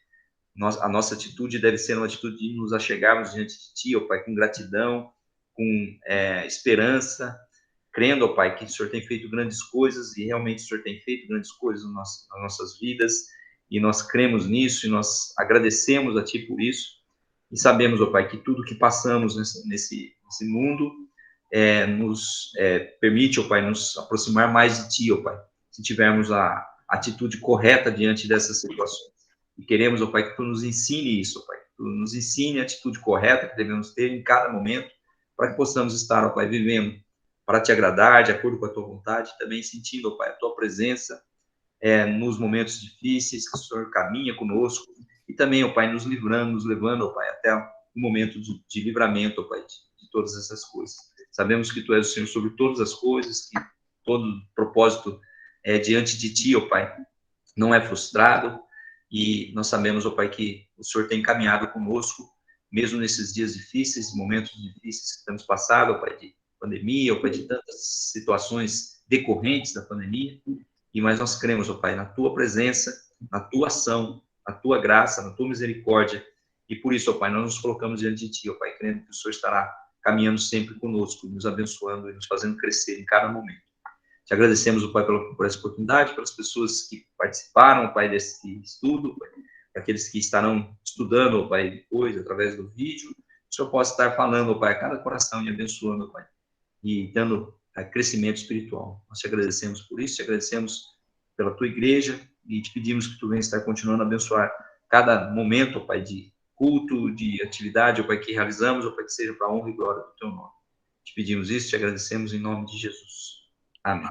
a nossa atitude deve ser uma atitude de nos achegarmos diante de Ti, ó Pai, com gratidão, com esperança, crendo, ó Pai, que o Senhor tem feito grandes coisas, e realmente o Senhor tem feito grandes coisas nas nossas vidas, e nós cremos nisso, e nós agradecemos a Ti por isso, e sabemos, ó Pai, que tudo que passamos nesse mundo nos permite, ó Pai, nos aproximar mais de Ti, ó Pai, se tivermos a atitude correta diante dessas situações. E queremos, ó Pai, que Tu nos ensine isso, ó Pai, que Tu nos ensine a atitude correta que devemos ter em cada momento, para que possamos estar, ó Pai, vivendo para Te agradar, de acordo com a Tua vontade, também sentindo, ó Pai, a Tua presença nos momentos difíceis, que o Senhor caminha conosco, e também, ó Pai, nos livrando, nos levando, ó Pai, até o momento de livramento, ó Pai, de todas essas coisas. Sabemos que Tu és o Senhor sobre todas as coisas, que todo propósito diante de Ti, ó Pai, não é frustrado, e nós sabemos, ó Pai, que o Senhor tem caminhado conosco, mesmo nesses dias difíceis, momentos difíceis que temos passado, ó Pai, de pandemia, ó Pai, de tantas situações decorrentes da pandemia, mas nós cremos, ó Pai, na Tua presença, na Tua ação, na Tua graça, na Tua misericórdia, e por isso, ó Pai, nós nos colocamos diante de Ti, ó Pai, crendo que o Senhor estará caminhando sempre conosco, nos abençoando e nos fazendo crescer em cada momento. Te agradecemos, ó Pai, por essa oportunidade, pelas pessoas que participaram, ó Pai, desse estudo, Pai, aqueles que estarão estudando, ó Pai, depois, através do vídeo, o Senhor possa estar falando, ó Pai, a cada coração e abençoando, ó Pai, e dando crescimento espiritual. Nós te agradecemos por isso, te agradecemos pela Tua igreja, e te pedimos que Tu venha estar continuando a abençoar cada momento, ó Pai, de culto, de atividade, ó Pai, que realizamos, ó Pai, que seja para a honra e glória do Teu nome. Te pedimos isso, te agradecemos em nome de Jesus. Amém.